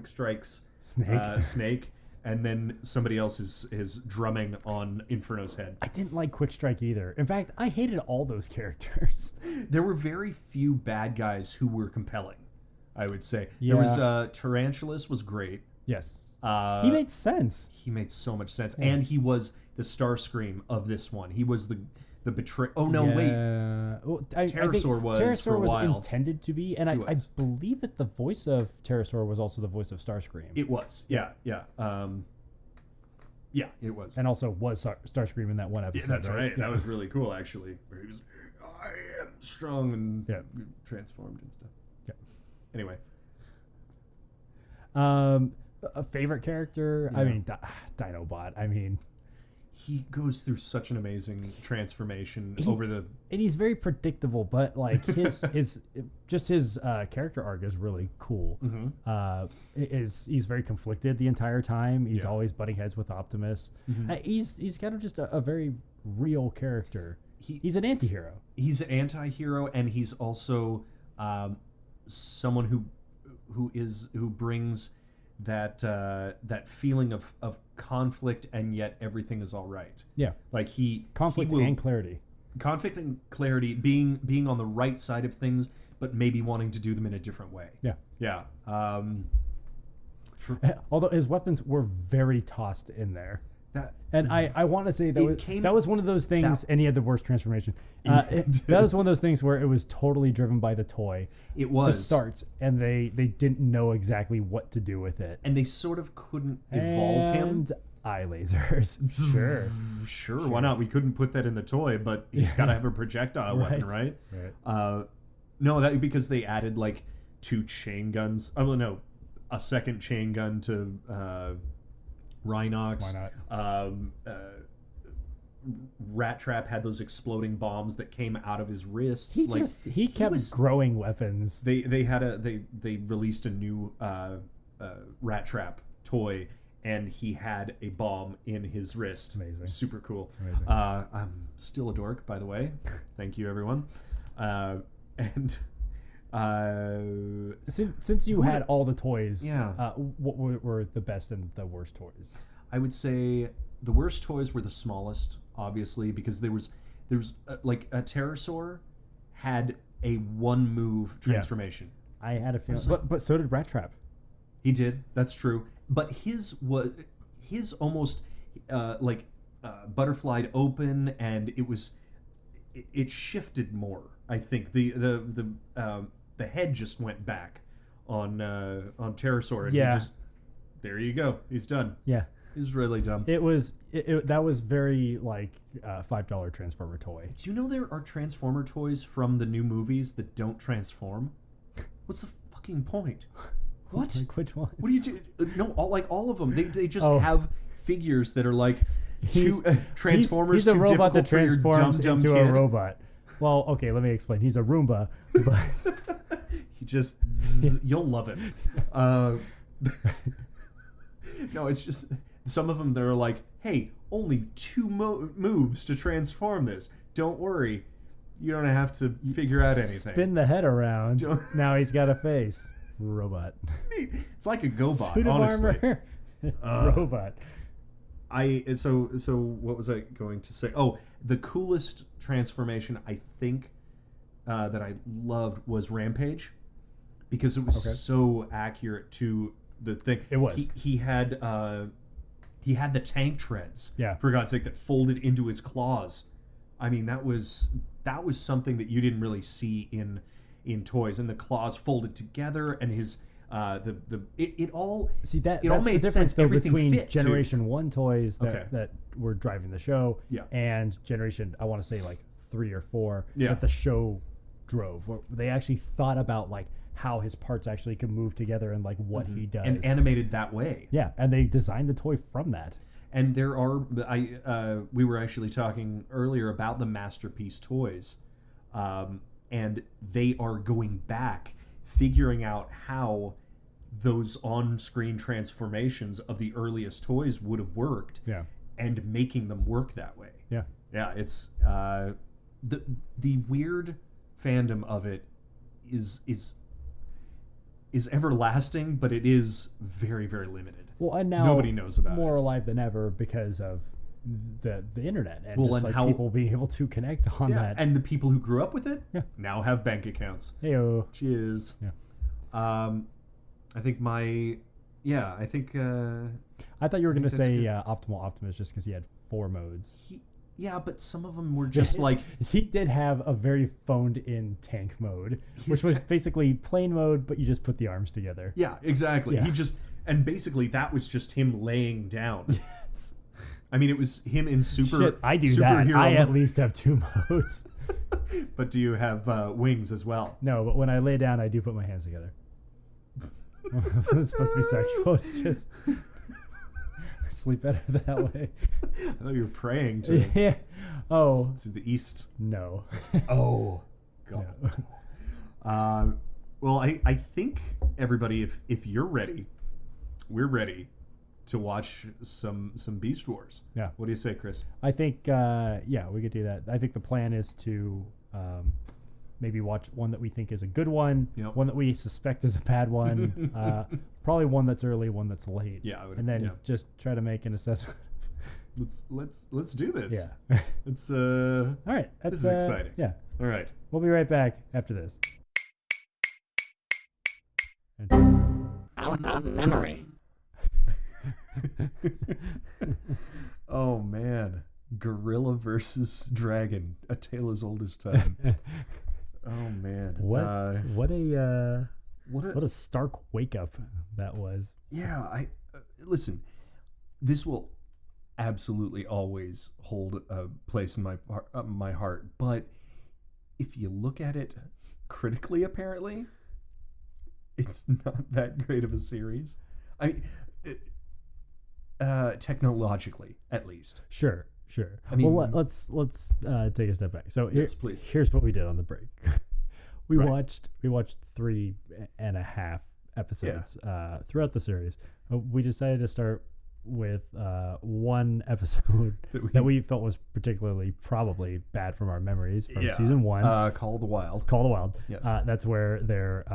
Speaker 1: Strike's snake, and then somebody else is drumming on Inferno's head.
Speaker 2: I didn't like Quick Strike either. In fact, I hated all those characters.
Speaker 1: There were very few bad guys who were compelling, I would say.
Speaker 2: Yeah.
Speaker 1: There was Tarantulas was great.
Speaker 2: Yes. He made sense.
Speaker 1: He made so much sense, and he was the Starscream of this one. He was the betray. Oh no, wait.
Speaker 2: Well,
Speaker 1: Pterosaur was
Speaker 2: Pterosaur
Speaker 1: for a while.
Speaker 2: was intended to be, and I believe that the voice of Pterosaur was also the voice of Starscream.
Speaker 1: It was, yeah. Yeah, it was,
Speaker 2: and also was Starscream in that one episode.
Speaker 1: Yeah, that's right.
Speaker 2: Yeah.
Speaker 1: That was really cool, actually. Where he was, I am strong and transformed and stuff.
Speaker 2: Yeah.
Speaker 1: Anyway.
Speaker 2: A favorite character? Yeah. I mean, Dinobot. I mean,
Speaker 1: He goes through such an amazing transformation
Speaker 2: and he's very predictable, but like his character arc is really cool. He's very conflicted the entire time. He's always butting heads with Optimus. He's kind of just a very real character. He's an anti-hero.
Speaker 1: He's an anti-hero, and he's also someone who brings that feeling of conflict, and yet everything is all right.
Speaker 2: Yeah,
Speaker 1: like
Speaker 2: conflict and clarity.
Speaker 1: Conflict and clarity, being on the right side of things, but maybe wanting to do them in a different way. Yeah.
Speaker 2: Although his weapons were very tossed in there. And I want to say that was one of those things, and he had the worst transformation. That was one of those things where it was totally driven by the toy.
Speaker 1: It was.
Speaker 2: To start, and they didn't know exactly what to do with it.
Speaker 1: And they sort of couldn't evolve him.
Speaker 2: Eye lasers. Sure,
Speaker 1: why not? We couldn't put that in the toy, but he's got to have a projectile weapon, right? No, because they added like 2 chain guns. Oh, no, a second chain gun to... Rhinox.
Speaker 2: Why not?
Speaker 1: Rat Trap had those exploding bombs that came out of his wrists.
Speaker 2: He kept growing weapons.
Speaker 1: They released a new Rat Trap toy, and he had a bomb in his wrist.
Speaker 2: Amazing.
Speaker 1: Super cool.
Speaker 2: Amazing.
Speaker 1: I'm still a dork, by the way. Thank you, everyone.
Speaker 2: Since you had all the toys,
Speaker 1: yeah.
Speaker 2: What were the best and the worst toys?
Speaker 1: I would say the worst toys were the smallest, obviously, because there was like a pterosaur had a 1 move transformation.
Speaker 2: I had a feeling, but so did Rat Trap.
Speaker 1: He did. That's true. But his almost butterflied open, and it shifted more. I think the head just went back on Pterosaur, and there you go. He's done.
Speaker 2: Yeah,
Speaker 1: he's really dumb.
Speaker 2: That was very like $5 Transformer toy.
Speaker 1: Do you know there are Transformer toys from the new movies that don't transform? What's the fucking point? What?
Speaker 2: Like which one?
Speaker 1: What do you do? No, all of them. They just have figures that are like Transformers.
Speaker 2: He's a robot that
Speaker 1: for your
Speaker 2: transforms
Speaker 1: dumb
Speaker 2: into
Speaker 1: kid.
Speaker 2: a robot. Well, okay, let me explain. He's a Roomba, but
Speaker 1: he just you'll love it. No, it's just some of them that are like, hey, only 2 moves to transform this. Don't worry, you don't have to figure out anything.
Speaker 2: Spin the head around. Now he's got a face. Robot.
Speaker 1: It's like a GoBot,
Speaker 2: Suit of
Speaker 1: honestly.
Speaker 2: Armor. Robot.
Speaker 1: So what was I going to say? Oh, the coolest transformation I think that I loved was Rampage, because it was so accurate to the thing.
Speaker 2: It was.
Speaker 1: He had the tank treads.
Speaker 2: Yeah.
Speaker 1: For God's sake, that folded into his claws. I mean, that was something that you didn't really see in toys, and the claws folded together, and his it all made
Speaker 2: difference
Speaker 1: sense.
Speaker 2: Though,
Speaker 1: Everything
Speaker 2: between
Speaker 1: fit
Speaker 2: Generation 1 toys that were driving the show, and Generation, I want to say like 3 or 4 that the show drove, where they actually thought about like how his parts actually can move together and like what he does,
Speaker 1: and animated that way.
Speaker 2: Yeah, and they designed the toy from that.
Speaker 1: And there are we were actually talking earlier about the Masterpiece toys, and they are going back, figuring out how those on-screen transformations of the earliest toys would have worked, and making them work that way. Yeah, it's the weird fandom of it is everlasting, but it is very, very limited.
Speaker 2: Well, and now
Speaker 1: nobody knows about
Speaker 2: more
Speaker 1: it.
Speaker 2: alive than ever because of the internet and people being able to connect on that.
Speaker 1: And the people who grew up with it now have bank accounts.
Speaker 2: Heyo.
Speaker 1: Cheers.
Speaker 2: Yeah.
Speaker 1: I think
Speaker 2: I thought you were going to say Optimal Optimus just because he had 4 modes.
Speaker 1: But some of them were just like...
Speaker 2: He did have a very phoned-in tank mode, which was basically plain mode, but you just put the arms together.
Speaker 1: Yeah, exactly.
Speaker 2: Yeah.
Speaker 1: And basically that was just him laying down.
Speaker 2: Yes.
Speaker 1: I mean, it was him in
Speaker 2: I do that. I at least have 2 modes.
Speaker 1: But do you have wings as well?
Speaker 2: No, but when I lay down, I do put my hands together. It's supposed to be sexual. It's just... sleep better that way.
Speaker 1: I thought you were praying to
Speaker 2: Yeah. Oh.
Speaker 1: to the east.
Speaker 2: No.
Speaker 1: Oh, God. No. Well, I think everybody, if you're ready, we're ready to watch some Beast Wars.
Speaker 2: Yeah.
Speaker 1: What do you say, Chris?
Speaker 2: I think we could do that. I think the plan is to maybe watch one that we think is a good one, one that we suspect is a bad one, probably one that's early, one that's late.
Speaker 1: Yeah,
Speaker 2: and then just try to make an assessment.
Speaker 1: Let's do this.
Speaker 2: Yeah.
Speaker 1: It's
Speaker 2: all right.
Speaker 1: This is exciting.
Speaker 2: Yeah.
Speaker 1: All right.
Speaker 2: We'll be right back after this.
Speaker 3: Out of memory.
Speaker 1: Oh man, gorilla versus dragon, a tale as old as time. Oh man,
Speaker 2: what a stark wake up that was.
Speaker 1: Yeah, I listen. This will absolutely always hold a place in my heart. But if you look at it critically, apparently, it's not that great of a series. Technologically, at least.
Speaker 2: Sure.
Speaker 1: I mean,
Speaker 2: well, let's take a step back. So
Speaker 1: yes, please.
Speaker 2: Here's what we did on the break. We watched 3.5 episodes throughout the series. We decided to start with one episode that we felt was particularly probably bad from our memories from season 1.
Speaker 1: Call of the Wild.
Speaker 2: Call of the Wild.
Speaker 1: Yes.
Speaker 2: That's where they're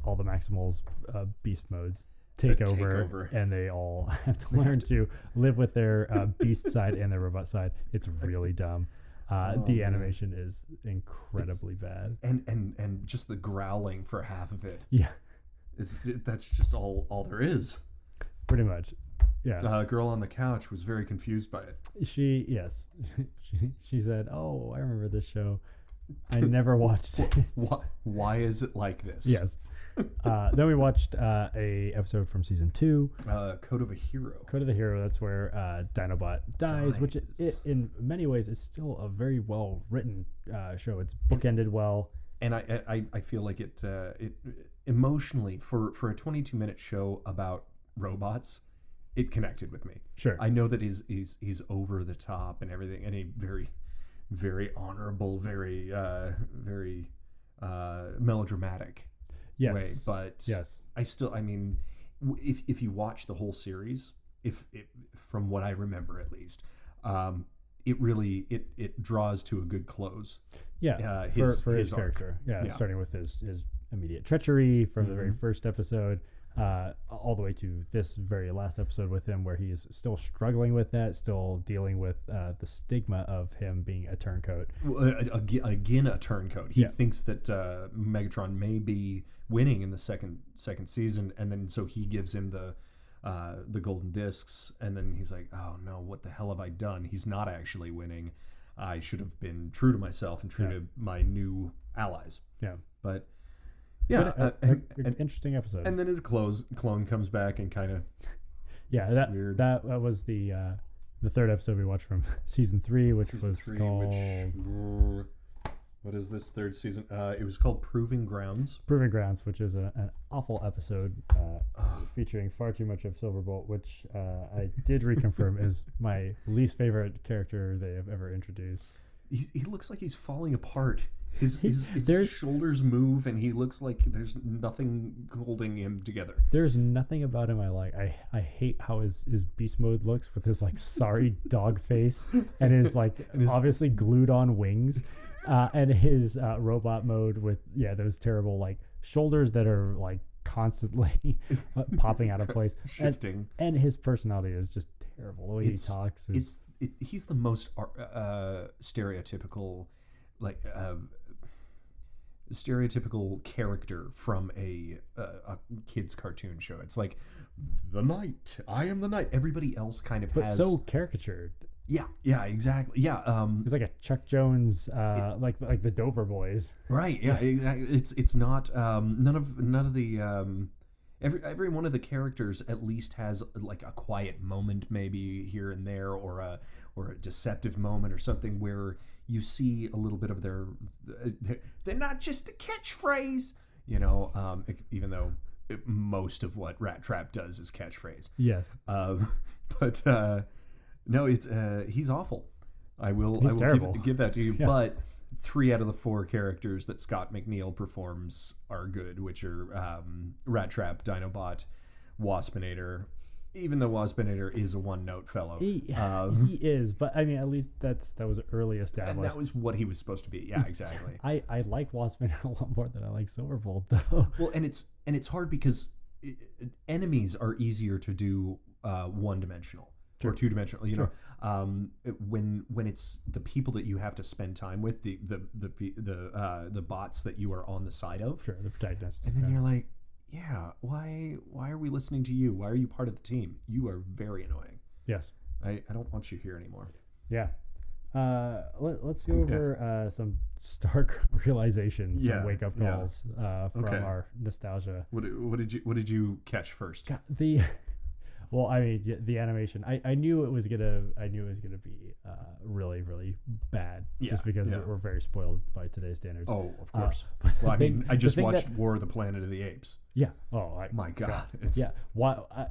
Speaker 2: all the Maximals beast modes take over, and they all have to learn to live with their beast side and their robot side. It's really dumb. The animation is incredibly bad,
Speaker 1: and just the growling for half of it.
Speaker 2: Yeah,
Speaker 1: that's just all there is.
Speaker 2: Pretty much. Yeah.
Speaker 1: Girl on the couch was very confused by it.
Speaker 2: She said, "Oh, I remember this show. I never watched it.
Speaker 1: Why is it like this?"
Speaker 2: Yes. Then we watched a episode from season 2,
Speaker 1: Code of a Hero.
Speaker 2: Code of the Hero. That's where Dinobot dies, which it in many ways is still a very well written show. It's bookended well,
Speaker 1: and I feel like it emotionally for a 22-minute show about robots, it connected with me.
Speaker 2: Sure.
Speaker 1: I know that he's over the top and everything, and a very, very honorable, very melodramatic way. But I mean, if you watch the whole series, if from what I remember at least, it really it draws to a good close.
Speaker 2: Yeah, for his character. Yeah, starting with his immediate treachery from the very first episode. All the way to this very last episode with him, where he is still struggling with that, still dealing with the stigma of him being a turncoat.
Speaker 1: Again, a turncoat. He thinks that Megatron may be winning in the second season, and then so he gives him the golden discs, and then he's like, "Oh no, what the hell have I done? He's not actually winning. I should have been true to myself and true to my new allies."
Speaker 2: Yeah,
Speaker 1: but.
Speaker 2: Yeah, an interesting episode.
Speaker 1: And then his clone comes back and kind of
Speaker 2: weird. That was the third episode we watched from season 3, which was called.
Speaker 1: What is this third season? It was called Proving Grounds.
Speaker 2: Proving Grounds, which is an awful episode featuring far too much of Silverbolt, which I did reconfirm is my least favorite character they have ever introduced.
Speaker 1: He looks like he's falling apart. His shoulders move, and he looks like there's nothing holding him together.
Speaker 2: There's nothing about him I like. I hate how his beast mode looks with his like sorry dog face and his obviously glued on wings, and his robot mode with those terrible like shoulders that are like constantly popping out of place,
Speaker 1: shifting,
Speaker 2: and his personality is just terrible. The way he talks
Speaker 1: he's the most stereotypical stereotypical character from a kid's cartoon show. It's like the knight. I am the knight. Everybody else kind of has
Speaker 2: so caricatured.
Speaker 1: Yeah, exactly. Yeah,
Speaker 2: it's like a Chuck Jones, like the Dover Boys.
Speaker 1: Right. Yeah. It's not none of the every one of the characters at least has like a quiet moment maybe here and there, or a deceptive moment or something where you see a little bit of they're not just a catchphrase, even though most of what Rat Trap does is catchphrase.
Speaker 2: Yes.
Speaker 1: But no, it's he's awful. I will give that to you. Yeah. But 3 out of the 4 characters that Scott McNeil performs are good, which are Rat Trap, Dinobot, Waspinator. Even though Waspinator is a one-note fellow,
Speaker 2: he is. But I mean, at least that was early established.
Speaker 1: And that was what he was supposed to be. Yeah, exactly.
Speaker 2: I like Waspinator a lot more than I like Silverbolt, though.
Speaker 1: Well, and it's hard because enemies are easier to do one-dimensional or two-dimensional. You know, when it's the people that you have to spend time with, the bots that you are on the side of,
Speaker 2: the protagonists,
Speaker 1: and then you're like, yeah, why are we listening to you? Why are you part of the team? You are very annoying.
Speaker 2: Yes.
Speaker 1: I don't want you here anymore.
Speaker 2: Yeah. Let's go over some stark realizations and wake-up calls from our nostalgia.
Speaker 1: What did you catch first?
Speaker 2: God, well, I mean, the animation. I knew it was gonna be really, really bad, just because we're very spoiled by today's standards.
Speaker 1: Oh, of course. Well, I mean, I just watched War of the Planet of the Apes.
Speaker 2: Yeah. Oh,
Speaker 1: my God.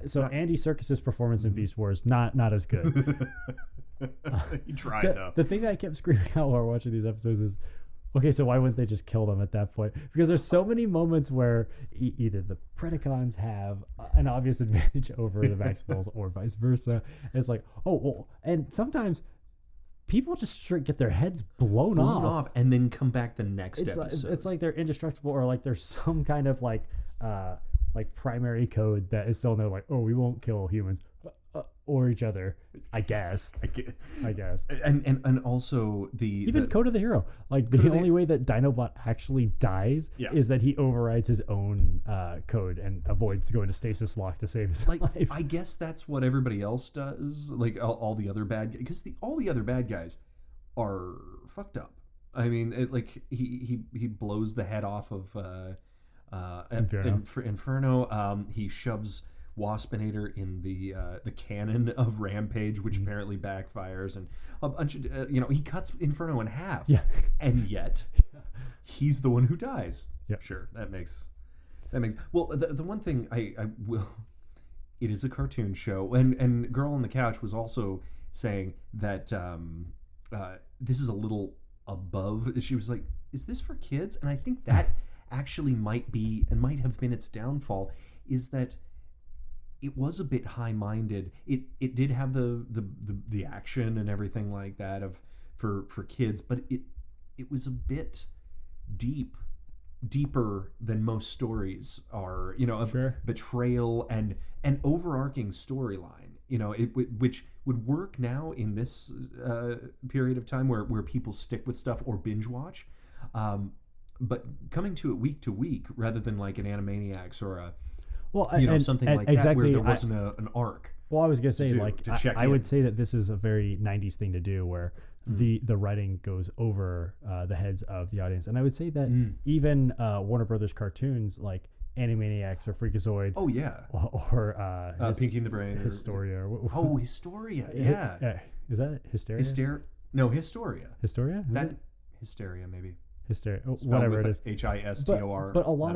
Speaker 2: So Andy Serkis's performance in Beast Wars not as good.
Speaker 1: He tried though.
Speaker 2: The thing that I kept screaming out while watching these episodes is, okay, so why wouldn't they just kill them at that point? Because there's so many moments where either the Predacons have an obvious advantage over the Maximals or vice versa. And it's like, and sometimes people just straight get their heads blown off
Speaker 1: and then come back the next episode.
Speaker 2: It's like they're indestructible, or like there's some kind of like primary code that is still there, like, oh, we won't kill humans. Or each other, I guess. I guess.
Speaker 1: And also
Speaker 2: even Code of the Hero. Like the only way that Dinobot actually dies is that he overrides his own code and avoids going to stasis lock to save his life.
Speaker 1: I guess that's what everybody else does. Like all the other bad guys, because all the other bad guys are fucked up. I mean, he blows the head off of Inferno. He shoves Waspinator in the cannon of Rampage, which apparently backfires, and a bunch of he cuts Inferno in half.
Speaker 2: Yeah,
Speaker 1: and yet he's the one who dies.
Speaker 2: Yeah,
Speaker 1: sure, that makes well. The one thing I will, it is a cartoon show, and Girl on the Couch was also saying that this is a little above. She was like, "Is this for kids?" And I think that actually might have been its downfall, is that it was a bit high-minded. It did have the action and everything like that for kids, but it was a bit deeper than most stories are. Betrayal and an overarching storyline. Which would work now in this period of time where people stick with stuff or binge watch, but coming to it week to week rather than like an Animaniacs or a something like that where there wasn't an arc.
Speaker 2: Well, I was gonna say, I would say that this is a very 90s thing to do, where the writing goes over the heads of the audience, and I would say that even Warner Brothers cartoons like Animaniacs or Freakazoid, or
Speaker 1: Pinky and the Brain,
Speaker 2: Historia.
Speaker 1: Historia, yeah.
Speaker 2: Is that Hysteria?
Speaker 1: No, Historia.
Speaker 2: Historia?
Speaker 1: Hysteria, maybe.
Speaker 2: Hysteria, whatever it is.
Speaker 1: HISTOR.
Speaker 2: But a lot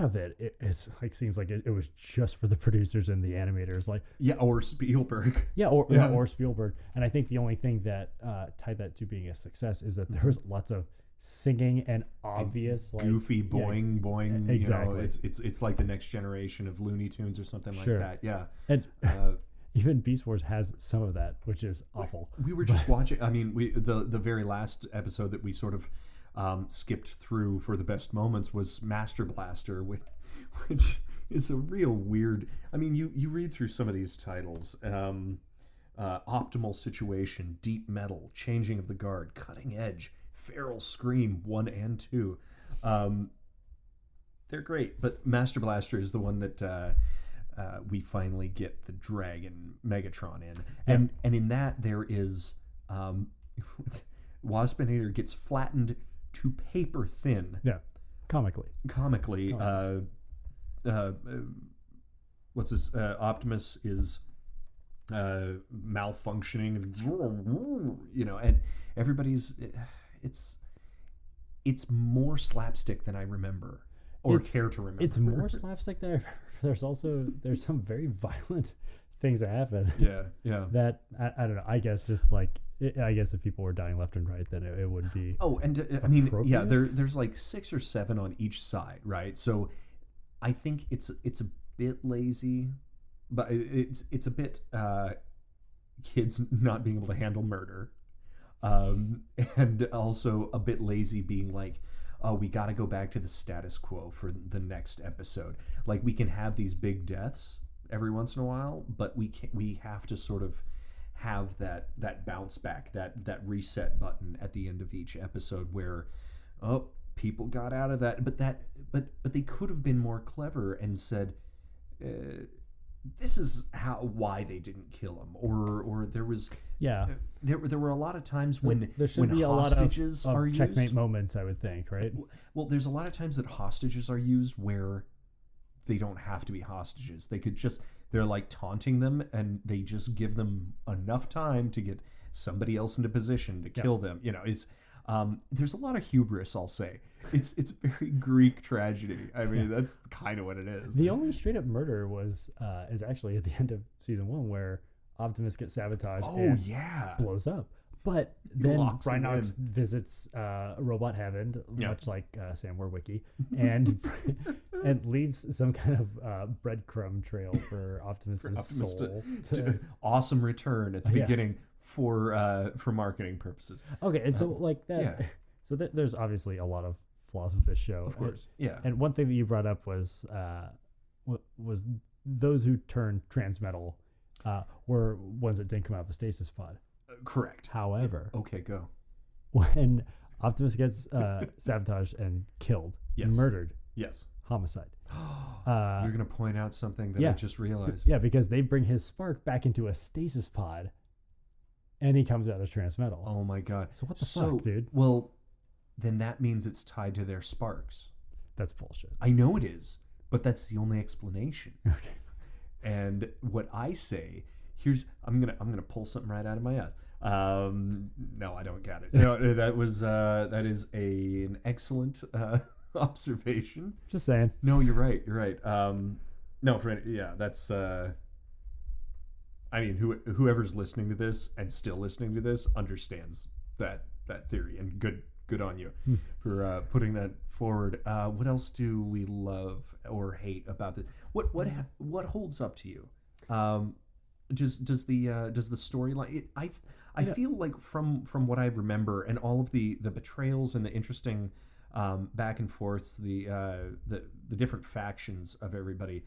Speaker 2: of it is like, seems like it was just for the producers and the animators, like
Speaker 1: or Spielberg.
Speaker 2: Or Spielberg. And I think the only thing that tied that to being a success is that there was lots of singing and obvious
Speaker 1: and goofy boing boing.
Speaker 2: Exactly.
Speaker 1: It's like the next generation of Looney Tunes or something like that. Yeah.
Speaker 2: And even Beast Wars has some of that, which is awful.
Speaker 1: We were just watching. I mean, the very last episode that we sort of skipped through for the best moments was Master Blaster, which is a real weird. I mean, you read through some of these titles: Optimal Situation, Deep Metal, Changing of the Guard, Cutting Edge, Feral Scream 1 and 2. They're great, but Master Blaster is the one that we finally get the Dragon Megatron in, and in that there is Waspinator gets flattened to paper thin.
Speaker 2: Yeah, comically.
Speaker 1: What's this? Optimus is malfunctioning, and everybody's. It's more slapstick than I remember. or care to remember.
Speaker 2: It's more slapstick there. There's some very violent things that happen.
Speaker 1: Yeah.
Speaker 2: That I don't know. I guess just like I guess if people were dying left and right, then it would be.
Speaker 1: Oh, and I mean, yeah, there's like 6 or 7 on each side, right? So I think it's a bit lazy, but it's a bit kids not being able to handle murder, and also a bit lazy being like, oh, we got to go back to the status quo for the next episode. Like, we can have these big deaths every once in a while, but we have to sort of have that bounce back, that reset button at the end of each episode where, oh, people got out of that, but they could have been more clever and said, this is why they didn't kill him, or there was there were a lot of times when
Speaker 2: there should be
Speaker 1: hostages
Speaker 2: a lot of
Speaker 1: are used.
Speaker 2: checkmate moments, I would think, right?
Speaker 1: Well, there's a lot of times that hostages are used where they don't have to be hostages. They could just, they're like taunting them, and they just give them enough time to get somebody else into position to kill them. You know, there's a lot of hubris, I'll say. It's very Greek tragedy. I mean, that's kind of what it is.
Speaker 2: The only straight up murder is actually at the end of season 1 where Optimus gets sabotaged and blows up. But then Rhinox visits Robot Heaven, much like Sam Witwicky, and leaves some kind of breadcrumb trail for Optimus's soul.
Speaker 1: To awesome return at the beginning for marketing purposes.
Speaker 2: Okay, and so like that.
Speaker 1: Yeah.
Speaker 2: So there's obviously a lot of flaws with this show.
Speaker 1: Of course,
Speaker 2: And one thing that you brought up was those who turned transmetal were ones that didn't come out of a stasis pod.
Speaker 1: Correct.
Speaker 2: However,
Speaker 1: okay, go.
Speaker 2: When Optimus gets sabotaged and killed, murdered, homicide.
Speaker 1: You're going to point out something that I just realized.
Speaker 2: Yeah, because they bring his spark back into a stasis pod, and he comes out as transmetal.
Speaker 1: Oh my god!
Speaker 2: So what the fuck, dude?
Speaker 1: Well, then that means it's tied to their sparks.
Speaker 2: That's bullshit.
Speaker 1: I know it is, but that's the only explanation.
Speaker 2: Okay.
Speaker 1: And what I say, I'm gonna pull something right out of my ass. No, I don't get it. No, that is an excellent observation.
Speaker 2: Just saying.
Speaker 1: No, you're right. No, that's. I mean, whoever's listening to this and still listening to this understands that theory, and good on you for putting that forward. What else do we love or hate about this? What holds up to you? Does the storyline? I feel like from what I remember, and all of the betrayals and the interesting back and forths, the different factions of everybody.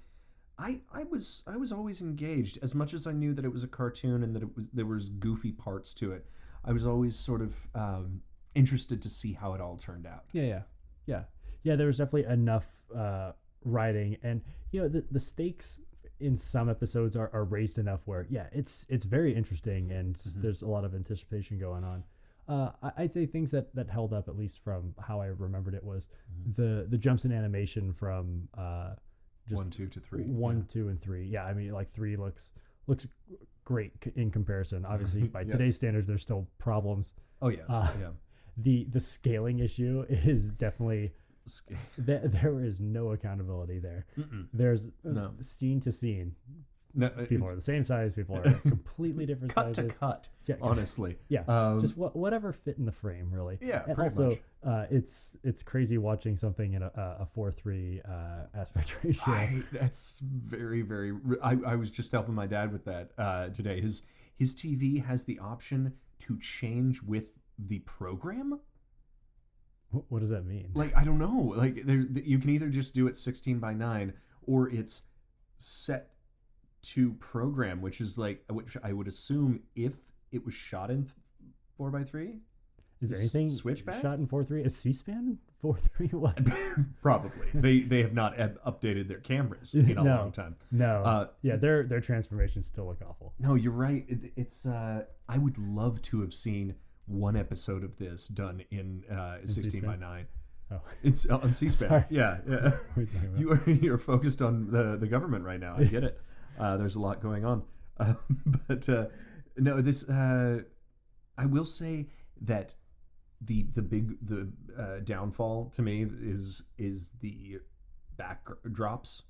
Speaker 1: I was always engaged, as much as I knew that it was a cartoon and that there was goofy parts to it. I was always sort of interested to see how it all turned out.
Speaker 2: Yeah. There was definitely enough writing, and the stakes in some episodes are raised enough where it's very interesting, and there's a lot of anticipation going on. I'd say things that held up, at least from how I remembered it, was the jumps in animation from just
Speaker 1: 1, 2 to 3.
Speaker 2: 1, 2, and 3. Yeah, I mean, like 3 looks great in comparison. Obviously, by today's standards, there's still problems.
Speaker 1: Oh yes,
Speaker 2: The scaling issue is definitely there is no accountability there. There's scene to scene.
Speaker 1: No,
Speaker 2: people are the same size. People are completely different
Speaker 1: cut
Speaker 2: sizes.
Speaker 1: to cut. Yeah, honestly.
Speaker 2: Yeah. Just whatever fit in the frame, really.
Speaker 1: Yeah.
Speaker 2: And also, it's crazy watching something in a 4:3 aspect ratio.
Speaker 1: Right. That's very, very. I was just helping my dad with that today. His TV has the option to change with the program.
Speaker 2: What does that mean?
Speaker 1: Like, I don't know. Like, you can either just do it 16:9, or it's set to program, which I would assume if it was shot in 4:3.
Speaker 2: Is there anything
Speaker 1: switchback
Speaker 2: shot in 4:3? Is C-SPAN 4:3? What?
Speaker 1: Probably. They have not updated their cameras in a long time.
Speaker 2: No. Their transformations still look awful.
Speaker 1: No, you're right. It's I would love to have seen one episode of this done in 16:9.
Speaker 2: Oh.
Speaker 1: It's on C-SPAN.
Speaker 2: Sorry.
Speaker 1: Yeah. You're focused on the government right now. I get it. There's a lot going on, but no. This I will say that the big downfall to me is the backdrops,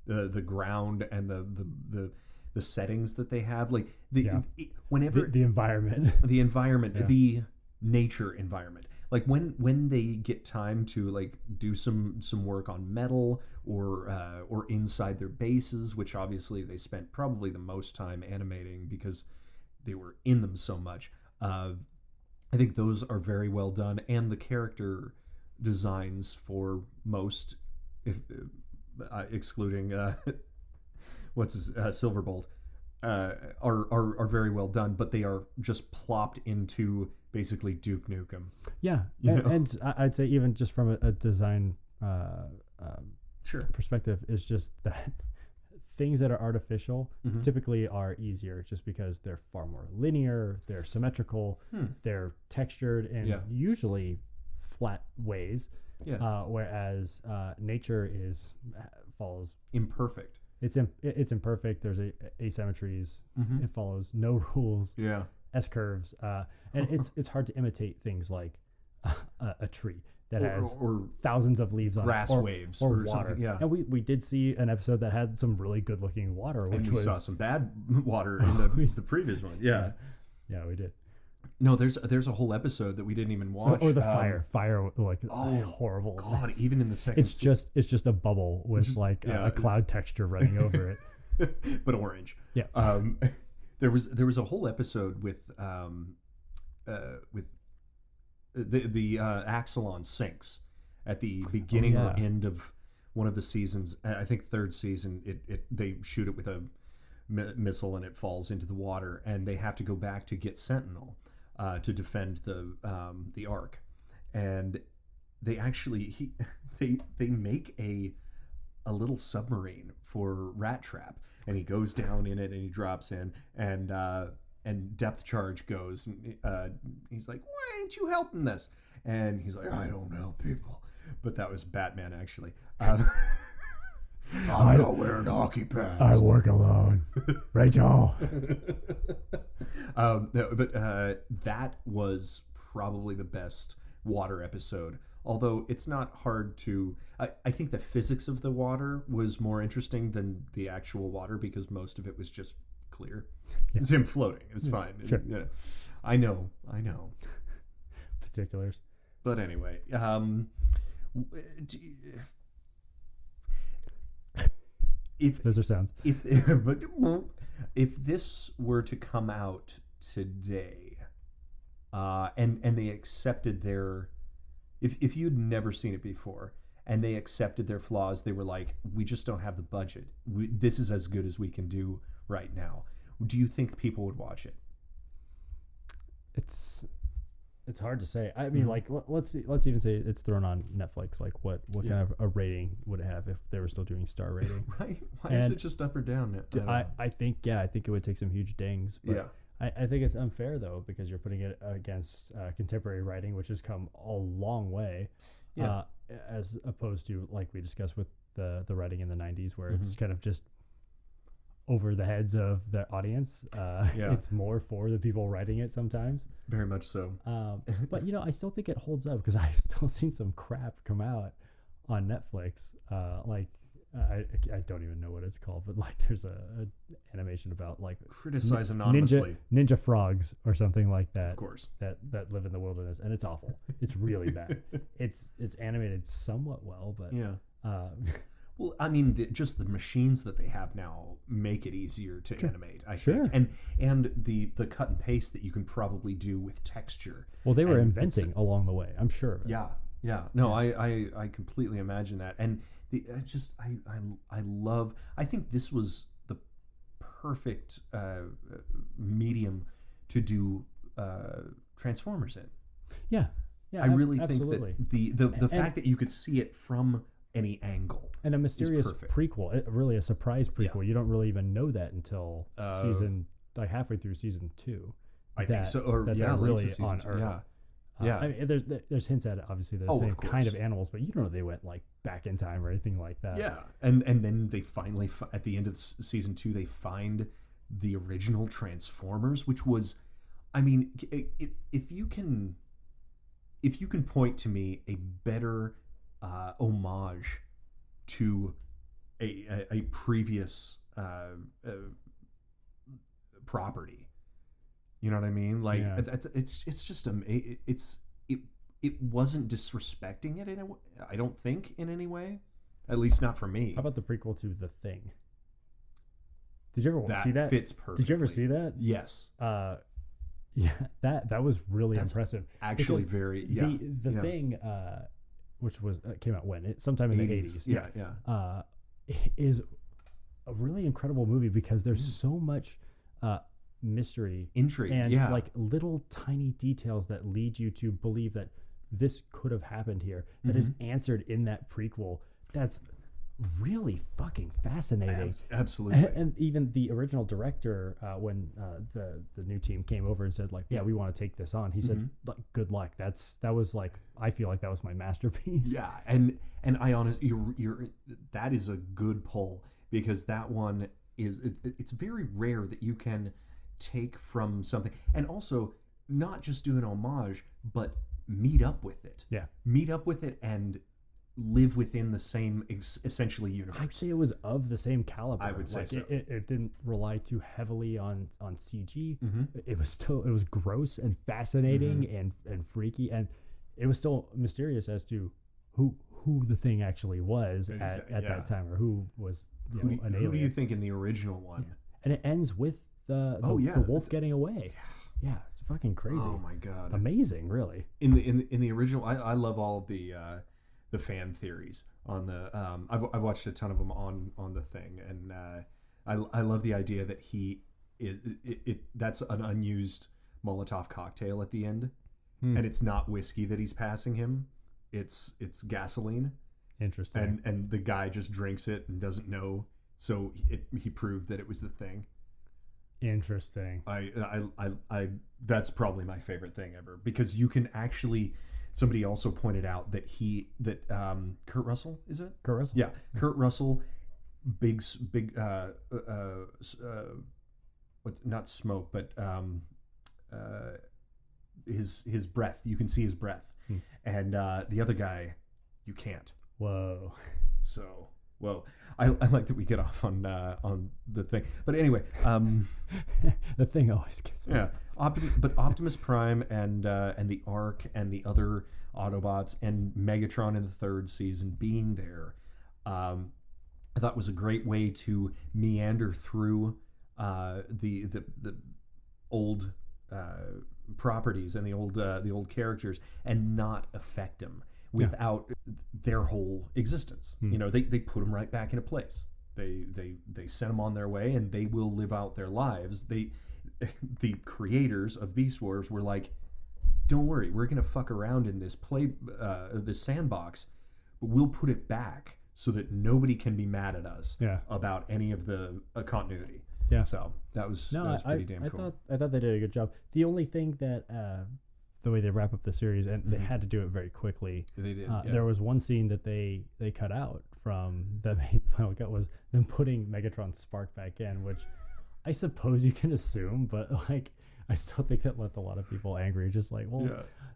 Speaker 1: the ground and the settings that they have, like whenever
Speaker 2: the environment,
Speaker 1: the nature environment. Like when they get time to like do some work on metal or inside their bases, which obviously they spent probably the most time animating because they were in them so much. I think those are very well done, and the character designs for most, if excluding Silverbolt, are very well done, but they are just plopped into basically Duke Nukem.
Speaker 2: Yeah, and I'd say even just from a design perspective, is just that things that are artificial typically are easier just because they're far more linear, they're symmetrical, they're textured in usually flat ways. Whereas nature follows
Speaker 1: imperfect.
Speaker 2: It's imperfect. There's asymmetries. It follows no rules. S curves. And it's hard to imitate things like a tree that has thousands of leaves on
Speaker 1: grass
Speaker 2: it,
Speaker 1: waves
Speaker 2: or water. And we did see an episode that had some really good looking water, which
Speaker 1: we saw some bad water in the previous one. Yeah, we did. No, there's a whole episode that we didn't even watch.
Speaker 2: Or the fire, like horrible.
Speaker 1: God, even in the second.
Speaker 2: It's just a bubble with a cloud texture running over
Speaker 1: it, but orange.
Speaker 2: Yeah.
Speaker 1: There was a whole episode with the Axelon sinks at the beginning or end of one of the seasons. I think third season. They shoot it with a missile and it falls into the water, and they have to go back to get Sentinel to defend the Ark, and they actually they make a little submarine for Rat Trap, and he goes down in it and he drops in, and depth charge goes, and he's like, why ain't you helping this? And he's like, I don't help people. But that was Batman, actually. I'm not wearing hockey pads.
Speaker 2: I work alone. Rachel.
Speaker 1: But that was probably the best water episode. Although it's not hard to... I think the physics of the water was more interesting than the actual water, because most of it was just clear. It was him floating. It was fine.
Speaker 2: Sure.
Speaker 1: I know.
Speaker 2: Particulars.
Speaker 1: But anyway, if
Speaker 2: those are sounds.
Speaker 1: If this were to come out today, and they accepted their, if you'd never seen it before and they accepted their flaws, they were like, we just don't have the budget. This is as good as we can do right now. Do you think people would watch it?
Speaker 2: It's hard to say. I mean, like, let's even say it's thrown on Netflix. Like, what kind of a rating would it have if they were still doing star rating?
Speaker 1: Right? Why is it just up or down?
Speaker 2: I think it would take some huge dings. But I think it's unfair though, because you're putting it against contemporary writing, which has come a long way, as opposed to, like we discussed with the writing in the 90s, where it's kind of just over the heads of the audience. It's more for the people writing it sometimes.
Speaker 1: Very much so.
Speaker 2: But I still think it holds up, because I've still seen some crap come out on Netflix. I don't even know what it's called, but like there's a animation about like
Speaker 1: criticize anonymously
Speaker 2: ninja frogs or something like that.
Speaker 1: Of course.
Speaker 2: That live in the wilderness, and it's awful. It's really bad. It's animated somewhat well, but
Speaker 1: well, I mean, just the machines that they have now make it easier to animate, I think. And the cut and paste that you can probably do with texture.
Speaker 2: Well, they were inventing along the way, I'm sure.
Speaker 1: Yeah. No, I completely imagine that. And I love, I think this was the perfect medium to do Transformers in.
Speaker 2: Yeah,
Speaker 1: I really absolutely. Think that the fact that you could see it from any angle,
Speaker 2: and a mysterious prequel, really a surprise prequel. You don't really even know that until season, like halfway through season 2.
Speaker 1: I think so. Or
Speaker 2: they're really on Earth.
Speaker 1: Yeah.
Speaker 2: I mean, there's hints at it. Obviously, they're the same kind of animals, but you don't know they went like back in time or anything like that.
Speaker 1: Yeah, and then they finally at the end of season 2 they find the original Transformers, which was, I mean, if you can point to me a better homage to a previous property. You know what I mean? Like it's just it wasn't disrespecting it I don't think in any way, at least not for me.
Speaker 2: How about the prequel to The Thing? Did you ever see that?
Speaker 1: Fits perfectly.
Speaker 2: Did you ever see that?
Speaker 1: Yes.
Speaker 2: Yeah, that was really impressive.
Speaker 1: Actually, very
Speaker 2: The Thing, which was came out when sometime in the 80s.
Speaker 1: Yeah.
Speaker 2: Is a really incredible movie because there's so much mystery,
Speaker 1: intrigue,
Speaker 2: and like little tiny details that lead you to believe that this could have happened here. That is answered in that prequel. That's really fucking fascinating.
Speaker 1: Absolutely.
Speaker 2: And even the original director, when the new team came over and said like, yeah, we want to take this on, he said, like, good luck. That was like, I feel like that was my masterpiece.
Speaker 1: Yeah, and I honestly, that is a good pull, because that one is it's very rare that you can take from something and also not just do an homage, but meet up with it.
Speaker 2: Yeah,
Speaker 1: meet up with it and live within the same essentially universe.
Speaker 2: I'd say it was of the same caliber.
Speaker 1: I would say
Speaker 2: like
Speaker 1: so.
Speaker 2: It didn't rely too heavily on CG. It was gross and fascinating and freaky, and it was still mysterious as to who the thing actually was at that time, or who was an alien.
Speaker 1: Who do you think in the original one?
Speaker 2: Yeah. And it ends with the wolf getting away. Yeah, it's fucking crazy.
Speaker 1: Oh my god,
Speaker 2: amazing, really.
Speaker 1: In the original, I love all of the fan theories on the I've watched a ton of them on the Thing, and I love the idea that that's an unused Molotov cocktail at the end, and it's not whiskey that he's passing him, it's gasoline.
Speaker 2: Interesting.
Speaker 1: And the guy just drinks it and doesn't know, so he proved that it was the Thing.
Speaker 2: Interesting.
Speaker 1: I that's probably my favorite thing ever, because you can actually. Somebody also pointed out that Kurt Russell, is it?
Speaker 2: Kurt Russell.
Speaker 1: Yeah, Kurt Russell, big not smoke, but his breath. You can see his breath, and the other guy, you can't.
Speaker 2: Whoa.
Speaker 1: So, whoa. I like that we get off on the Thing, but anyway,
Speaker 2: the Thing always gets me.
Speaker 1: Yeah, but Optimus Prime and the Ark and the other Autobots and Megatron in the third season being there, I thought was a great way to meander through the old properties and the old characters and not affect them without their whole existence. You know, they put them right back into place. They sent them on their way, and they will live out their lives. The creators of Beast Wars were like, don't worry, we're gonna fuck around in this this sandbox, but we'll put it back so that nobody can be mad at us about any of the continuity. Yeah. So that was pretty damn cool.
Speaker 2: I thought they did a good job. The only thing that the way they wrap up the series, and they had to do it very quickly.
Speaker 1: They did.
Speaker 2: There was one scene that they cut out from the main final cut, was them putting Megatron's spark back in, which I suppose you can assume, but like I still think that left a lot of people angry. Just like,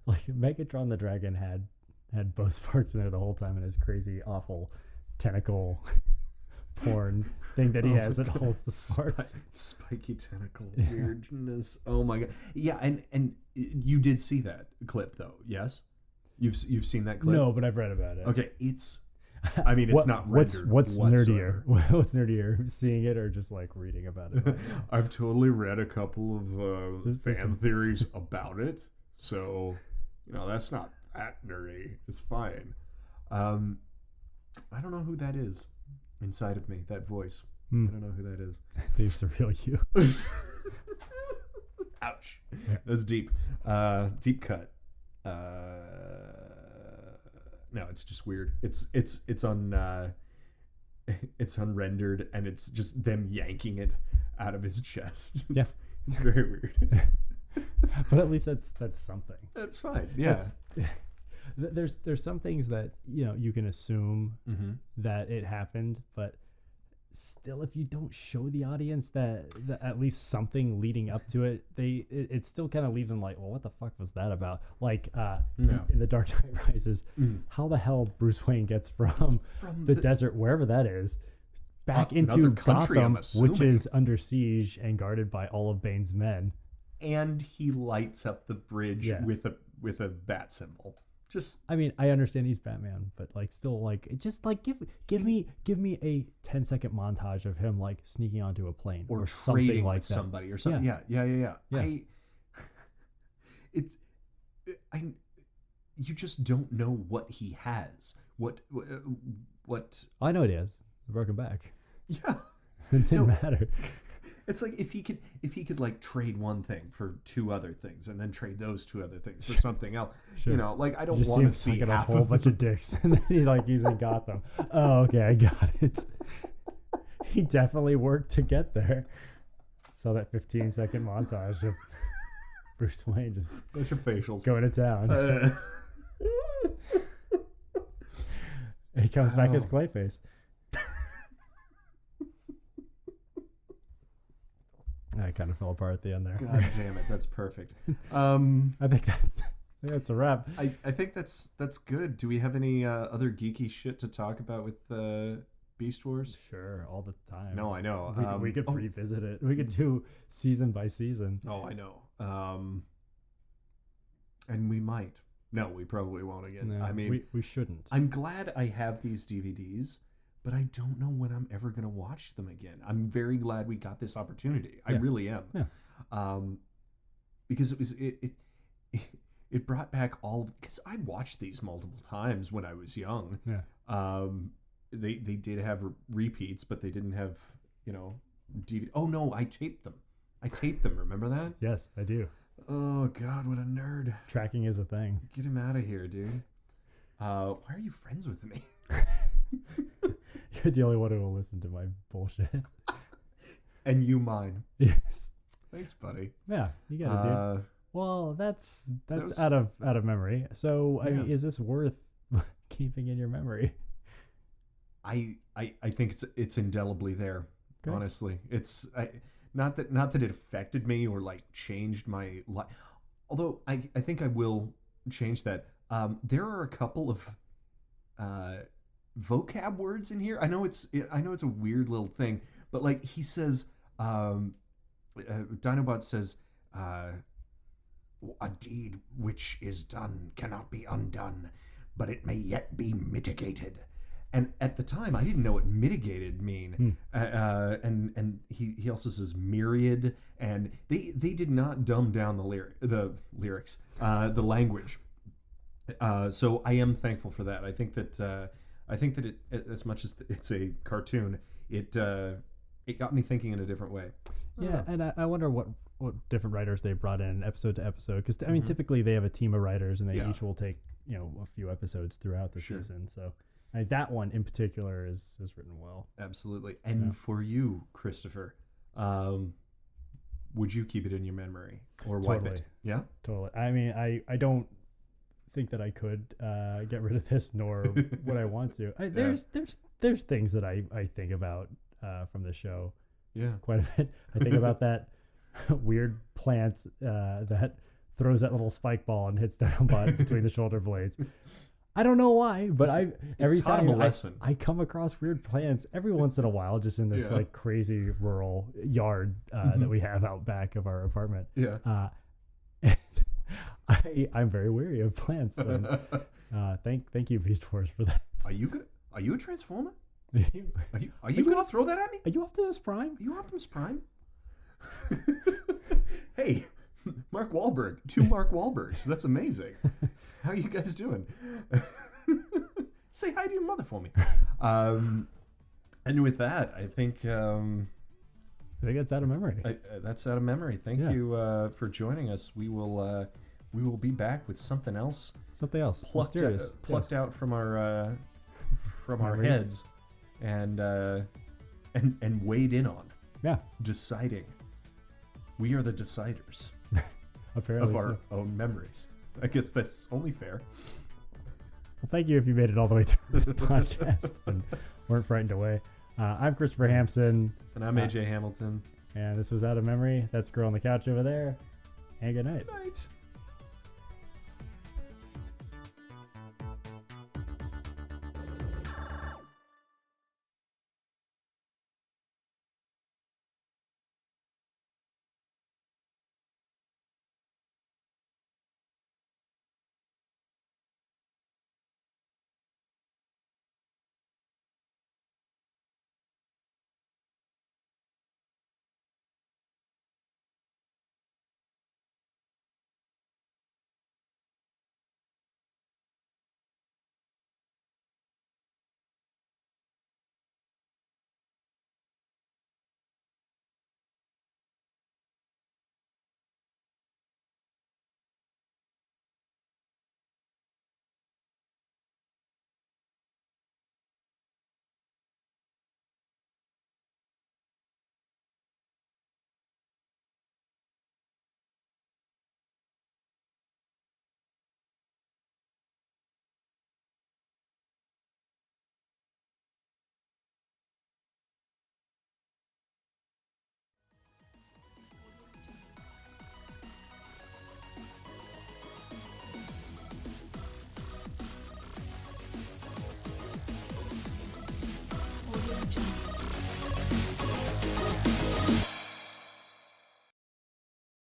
Speaker 2: like Megatron the Dragon had both sparks in there the whole time, in his crazy, awful tentacle porn thing that he has that holds the sparks.
Speaker 1: Spiky tentacle weirdness. Oh my god. Yeah, and you did see that clip though, yes? You've seen that clip?
Speaker 2: No, but I've read about it.
Speaker 1: Okay, it's not rendered.
Speaker 2: What's
Speaker 1: whatsoever.
Speaker 2: nerdier? What's nerdier, seeing it or just like reading about it?
Speaker 1: I've totally read a couple of fan theories about it, so that's not that nerdy. It's fine. I don't know who that is inside of me. That voice. I don't know who that is.
Speaker 2: I think it's the real you.
Speaker 1: Ouch. That's deep. Deep cut. No, it's just weird. It's unrendered, and it's just them yanking it out of his chest. It's very weird.
Speaker 2: But at least that's something.
Speaker 1: That's fine. Yeah.
Speaker 2: There's some things that you can assume that it happened, but still, if you don't show the audience that at least something leading up to it, it still kind of leaves them like, well, what the fuck was that about? Like in The Dark Knight Rises, how the hell Bruce Wayne gets from the desert, wherever that is, back into Gotham, which is under siege and guarded by all of Bane's men.
Speaker 1: And he lights up the bridge with a bat symbol. Just,
Speaker 2: I mean, I understand he's Batman, but like, still, like, just like give me a 10-second montage of him like sneaking onto a plane
Speaker 1: or
Speaker 2: something like that.
Speaker 1: Somebody or something. Yeah. You just don't know what he has. What
Speaker 2: I know it is a broken back.
Speaker 1: Yeah,
Speaker 2: it didn't matter.
Speaker 1: It's like if he could like trade one thing for two other things and then trade those two other things for something else. Sure. You know, like I don't want to see
Speaker 2: a whole bunch of dicks and then he's in Gotham. Oh, okay, I got it. He definitely worked to get there. Saw that 15-second montage of Bruce Wayne just
Speaker 1: bunch of facials
Speaker 2: going to town. He comes back as Clayface. I kind of fell apart at the end there.
Speaker 1: God damn it, that's perfect.
Speaker 2: I think that's a wrap.
Speaker 1: I think that's good. Do we have any other geeky shit to talk about with Beast Wars?
Speaker 2: Sure, all the time.
Speaker 1: No, I know.
Speaker 2: We could revisit it. We could do season by season.
Speaker 1: Oh, I know. And we might. No, we probably won't again.
Speaker 2: No,
Speaker 1: I mean,
Speaker 2: we shouldn't.
Speaker 1: I'm glad I have these DVDs, but I don't know when I'm ever going to watch them again. I'm very glad we got this opportunity. I really am.
Speaker 2: Yeah.
Speaker 1: Because it brought back because I watched these multiple times when I was young.
Speaker 2: Yeah.
Speaker 1: They did have repeats, but they didn't have, DVD. Oh no, I taped them. Remember that?
Speaker 2: Yes, I do.
Speaker 1: Oh God, what a nerd.
Speaker 2: Tracking is a thing.
Speaker 1: Get him out of here, dude. Why are you friends with me?
Speaker 2: You're the only one who will listen to my bullshit.
Speaker 1: And you mine.
Speaker 2: Yes.
Speaker 1: Thanks, buddy.
Speaker 2: Yeah, you got it, dude. Well, that's out of memory. So, I mean, is this worth keeping in your memory?
Speaker 1: I think it's indelibly there. Okay. Honestly, it's not that it affected me or like changed my life. Although I think I will change that. There are a couple of vocab words in here. I know it's a weird little thing, but like he says, Dinobot says, a deed which is done cannot be undone, but it may yet be mitigated. And at the time, I didn't know what mitigated mean. And he also says myriad, and they did not dumb down the lyrics, the language. So I am thankful for that. I think that it, as much as it's a cartoon, it got me thinking in a different way.
Speaker 2: Yeah, and I wonder what different writers they brought in episode to episode, because I mean, typically they have a team of writers, and they each will take a few episodes throughout the season. So that one in particular is written well.
Speaker 1: Absolutely. And for you, Christopher, would you keep it in your memory or wipe it? Yeah,
Speaker 2: totally. I mean, I don't think that I could get rid of this, nor would I want to. There's things that I think about from the show.
Speaker 1: Yeah,
Speaker 2: quite a bit. I think about that weird plant that throws that little spike ball and hits Dinobot between the shoulder blades. I don't know why, but every time I come across weird plants every once in a while, just in this like crazy rural yard that we have out back of our apartment.
Speaker 1: Yeah.
Speaker 2: I'm very wary of plants. And, thank you, Beast Wars, for that.
Speaker 1: Are you a Transformer? Are you gonna throw that at me?
Speaker 2: Are you Optimus Prime?
Speaker 1: Are you Optimus Prime? Hey, Mark Wahlberg. 2 Mark Wahlbergs. That's amazing. How are you guys doing? Say hi to your mother for me. And with that, I think
Speaker 2: that's out of memory.
Speaker 1: That's out of memory. Thank you for joining us. We will be back with something else.
Speaker 2: Something else.
Speaker 1: Plucked out from our heads, and weighed in on.
Speaker 2: Yeah.
Speaker 1: Deciding. We are the deciders.
Speaker 2: Apparently
Speaker 1: of our own memories. I guess that's only fair.
Speaker 2: Well, thank you if you made it all the way through this podcast and weren't frightened away. I'm Christopher Hampson.
Speaker 1: And I'm AJ Hamilton.
Speaker 2: And this was Out of Memory. That's Girl on the Couch over there. And good night.
Speaker 1: Good night.